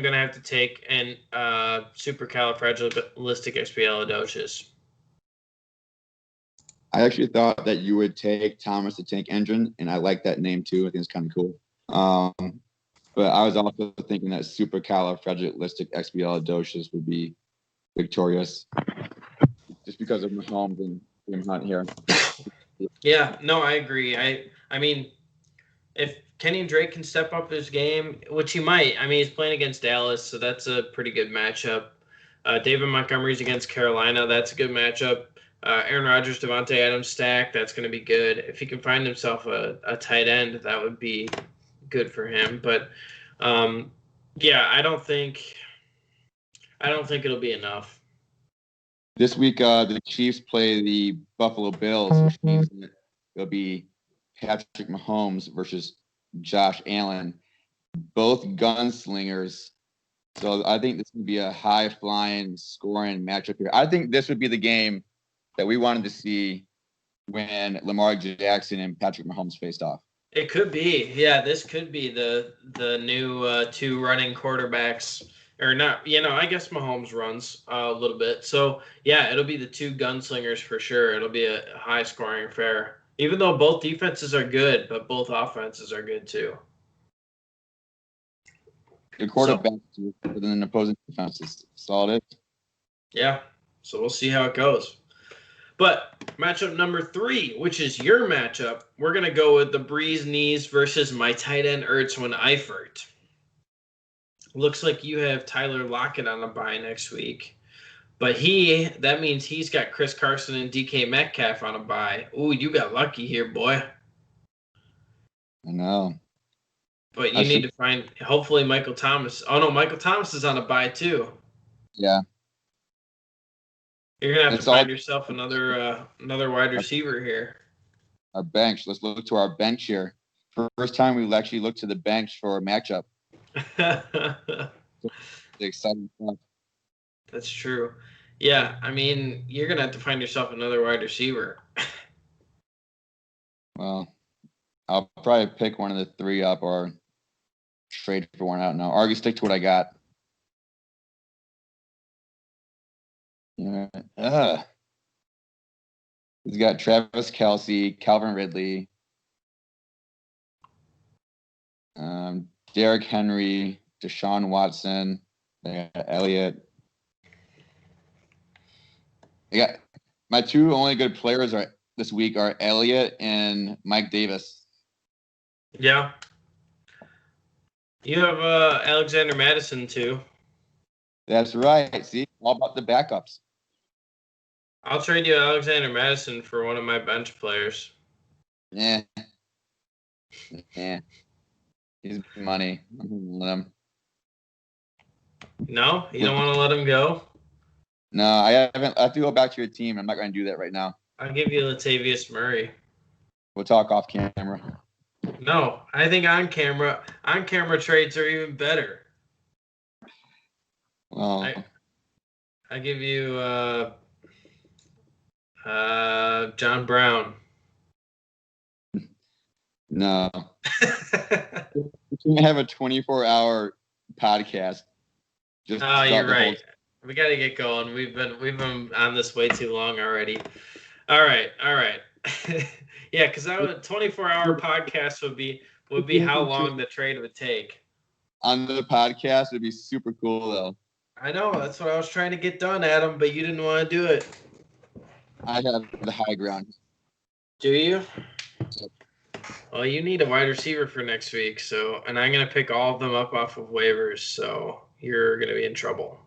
going to have to take an supercalifragilisticexpialidocious. I actually thought that you would take Thomas the Tank Engine, and I like that name too. I think it's kind of cool. But I was also thinking that supercalifragilisticexpialidocious would be victorious, just because of Mahomes and Kareem Hunt here. Yeah, no, I agree. I mean, if Kenny Drake can step up his game, which he might. I mean, he's playing against Dallas, so that's a pretty good matchup. David Montgomery's against Carolina. That's a good matchup. Aaron Rodgers, Devontae Adams stack. That's going to be good. If he can find himself a tight end, that would be good for him. But yeah, I don't think it'll be enough. This week, the Chiefs play the Buffalo Bills, which means that it'll be Patrick Mahomes versus Josh Allen, both gunslingers. So I think this would be a high-flying, scoring matchup here. I think this would be the game that we wanted to see when Lamar Jackson and Patrick Mahomes faced off. It could be. Yeah, this could be the new 2 running quarterbacks. Or not, I guess Mahomes runs a little bit. So, yeah, it'll be the 2 gunslingers for sure. It'll be a high-scoring affair. Even though both defenses are good, but both offenses are good too. The quarterback within an opposing defense is solid. Yeah, so we'll see how it goes. But matchup number 3, which is your matchup, we're going to go with the Breeze Knees versus my tight end Ertzwin Eifert. Looks like you have Tyler Lockett on a bye next week. But that means he's got Chris Carson and DK Metcalf on a bye. Ooh, you got lucky here, boy. I know. But you need to find, hopefully, Michael Thomas. Oh, no, Michael Thomas is on a bye, too. Yeah. You're going to have to find yourself another wide receiver here. Our bench. Let's look to our bench here. First time we've actually looked to the bench for a matchup. The exciting stuff. That's true. Yeah, I mean, you're going to have to find yourself another wide receiver. Well, I'll probably pick one of the 3 up or trade for one out now. Or you stick to what I got. Yeah. He's got Travis Kelce, Calvin Ridley, Derrick Henry, Deshaun Watson, Elliott. I got my 2 only good players this week are Elliott and Mike Davis. Yeah. You have Alexander Madison too. That's right. See, all about the backups. I'll trade you Alexander Madison for one of my bench players. Yeah. He's money. I'm gonna let him. No, you don't want to let him go. No, I haven't. I have to go back to your team. I'm not going to do that right now. I'll give you Latavius Murray. We'll talk off camera. No, I think on camera trades are even better. Well, I give you John Brown. No. We can't have a 24-hour podcast. Just you're right. We got to get going. We've been on this way too long already. All right. Yeah, because that would 24-hour podcast would be how long the trade would take. On the podcast, it'd be super cool though. I know, that's what I was trying to get done, Adam, but you didn't want to do it. I have the high ground. Do you? Well, you need a wide receiver for next week, and I'm gonna pick all of them up off of waivers, so you're gonna be in trouble.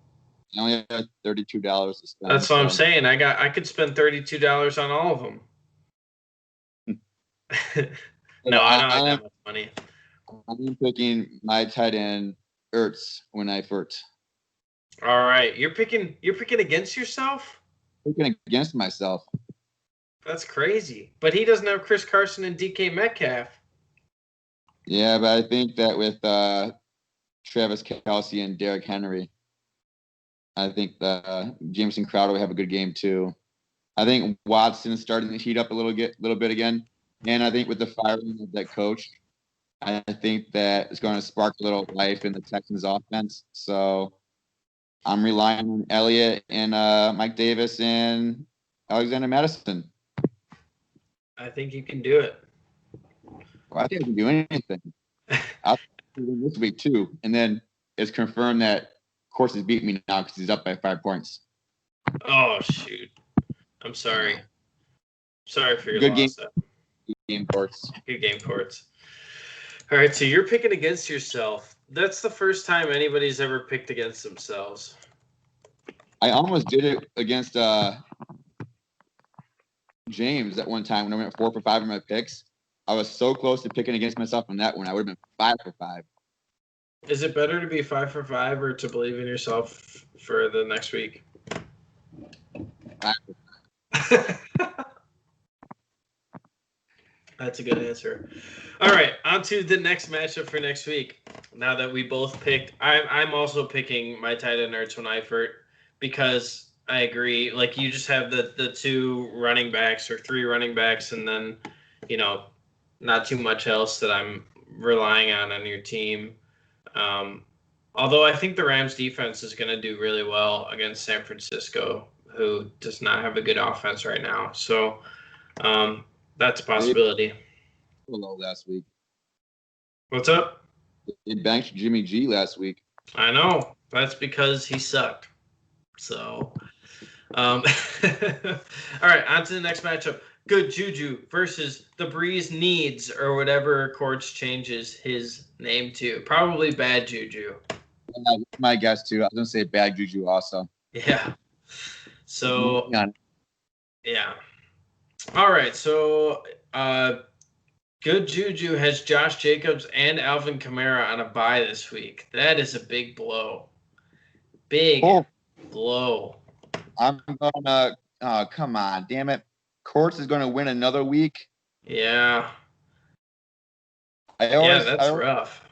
I only have $32 to spend. That's what I'm saying. I could spend $32 on all of them. No, I don't have that much money. I'm picking my tight end Ertz when I first. All right, you're picking against yourself. I'm picking against myself. That's crazy. But he doesn't have Chris Carson and DK Metcalf. Yeah, but I think that with Travis Kelce and Derrick Henry, I think Jameson Crowder will have a good game too. I think Watson's starting to heat up a little bit again. And I think with the firing of that coach, I think that it's going to spark a little life in the Texans offense. So I'm relying on Elliott and Mike Davis and Alexander Madison. I think you can do it. Well, I think I can do anything. I'll do this week too. And then it's confirmed that Course has beat me now because he's up by 5 points. Oh, shoot. I'm sorry. Sorry for your good loss. Good game, Course. Good game, Courts. All right, so you're picking against yourself. That's the first time anybody's ever picked against themselves. I almost did it against James at one time when I went 4 for 5 in my picks. I was so close to picking against myself on that one. I would have been 5 for 5. Is it better to be 5 for 5 or to believe in yourself for the next week? 5 for 5. That's a good answer. All right, on to the next matchup for next week. Now that we both picked, I'm also picking my tight end Ertz when I first, because I agree. Like, you just have the 2 running backs or 3 running backs, and then, not too much else that I'm relying on your team. Although I think the Rams defense is going to do really well against San Francisco, who does not have a good offense right now. So that's a possibility. Hello last week. What's up? They banked Jimmy G last week. I know. That's because he sucked. So, all right, on to the next matchup. Good Juju versus the Breeze Needs, or whatever Courts changes his name to. Probably Bad Juju. Yeah, my guess too. I was gonna say Bad Juju also. Yeah. So. Yeah. All right. So, Good Juju has Josh Jacobs and Alvin Kamara on a bye this week. That is a big blow. Big blow. I'm gonna. Oh, come on, damn it! Courts is gonna win another week. Yeah. That's rough.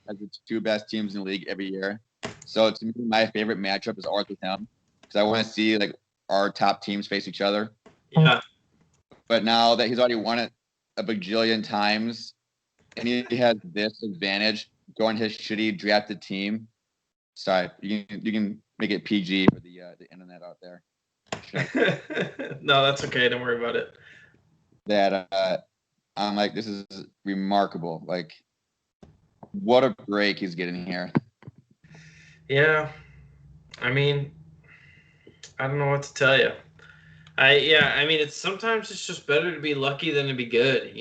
As the 2 best teams in the league every year. So to me, my favorite matchup is ours with him because I want to see like our top teams face each other. Yeah. But now that he's already won it a bajillion times, and he has this advantage going his shitty drafted team. Sorry, you can make it PG for the internet out there. No, that's okay. Don't worry about it. That I'm like, this is remarkable. Like, what a break he's getting here. Yeah, I mean, I don't know what to tell you. Sometimes it's just better to be lucky than to be good,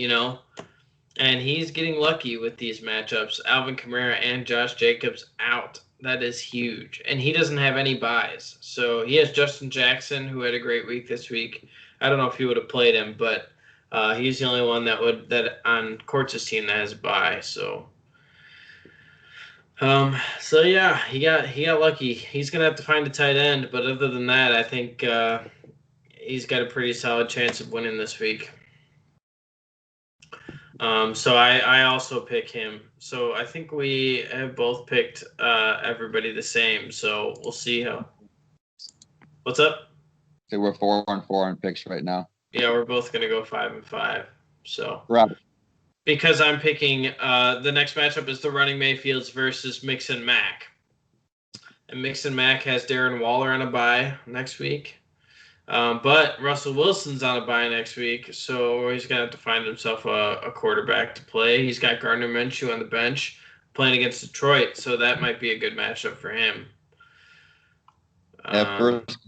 And he's getting lucky with these matchups. Alvin Kamara and Josh Jacobs out. That is huge. And he doesn't have any buys. So he has Justin Jackson, who had a great week this week. I don't know if he would have played him, but he's the only one that on Courts' team that has a bye. So So yeah, he got lucky. He's gonna have to find a tight end, but other than that, I think he's got a pretty solid chance of winning this week. So I also pick him. So I think we have both picked everybody the same. So we'll see how. What's up? So we're 4-4 in picks right now. Yeah, we're both gonna go 5-5. So Right. because I'm picking the next matchup is the running Mayfields versus Mix and Mac. And Mix and Mac has Darren Waller on a bye next week. But Russell Wilson's on a bye next week, so he's going to have to find himself a quarterback to play. He's got Gardner Minshew on the bench playing against Detroit, so that might be a good matchup for him. First,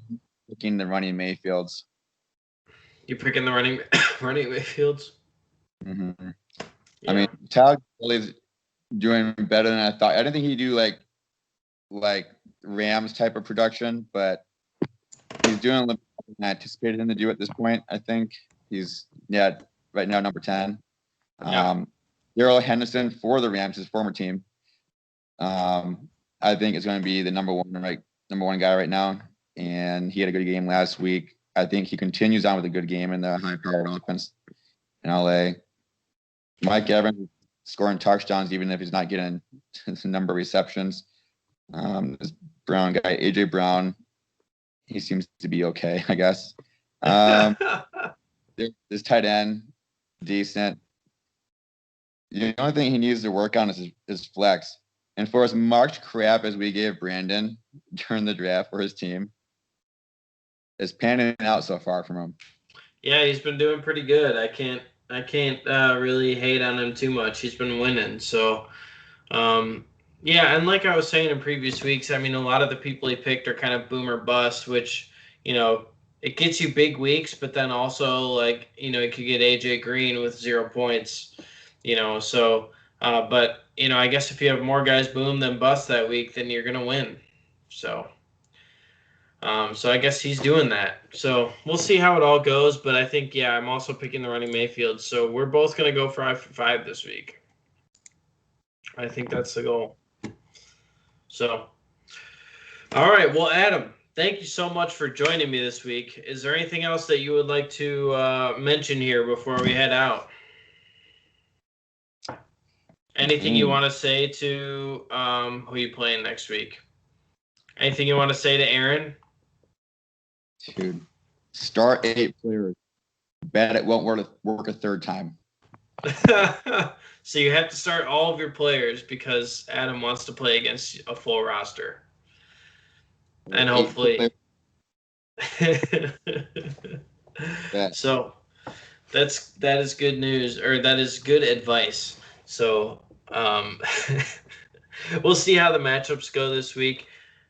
picking the running Mayfields. You picking the running Mayfields? Mm-hmm. Yeah. I mean, Tyler is doing better than I thought. I didn't think he'd do like Rams type of production, but he's doing a little better than I anticipated him to do at this point. I think he's right now number 10. Darrell Henderson for the Rams, his former team. I think is going to be the number one guy right now, and he had a good game last week. I think he continues on with a good game in the high-powered offense in LA. Mike Evans scoring touchdowns, even if he's not getting the number of receptions. This Brown guy, AJ Brown, he seems to be okay, I guess. This tight end, decent. The only thing he needs to work on is flex. And for as much crap as we gave Brandon during the draft for his team, it's panning out so far from him. Yeah, he's been doing pretty good. I can't really hate on him too much. He's been winning. So, yeah, and like I was saying in previous weeks, I mean, a lot of the people he picked are kind of boom or bust, which, it gets you big weeks, but then also, it could get AJ Green with 0 points, so, but, I guess if you have more guys boom than bust that week, then you're going to win. So, so I guess he's doing that. So we'll see how it all goes. But I think, I'm also picking the running Mayfield. So we're both going to go 5-5 this week. I think that's the goal. So, all right. Well, Adam, thank you so much for joining me this week. Is there anything else that you would like to mention here before we head out? Anything you want to say to who you playing next week? Anything you want to say to Aaron? Dude, start 8 players. Bet it won't work a third time. So you have to start all of your players because Adam wants to play against a full roster. And hopefully. So that is good news, or that is good advice. So we'll see how the matchups go this week.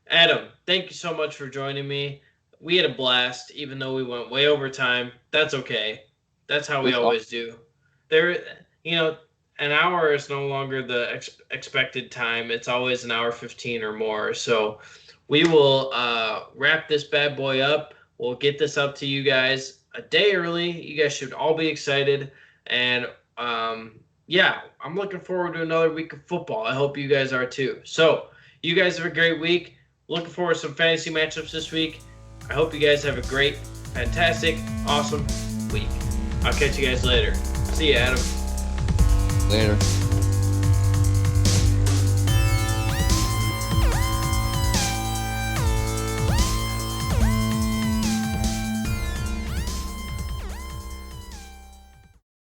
Adam, thank you so much for joining me. We had a blast, even though we went way over time. That's okay. That's how we always do. An hour is no longer the expected time. It's always an hour 15 or more. So we will wrap this bad boy up. We'll get this up to you guys a day early. You guys should all be excited. And, I'm looking forward to another week of football. I hope you guys are too. So you guys have a great week. Looking forward to some fantasy matchups this week. I hope you guys have a great, fantastic, awesome week. I'll catch you guys later. See you, Adam. Later.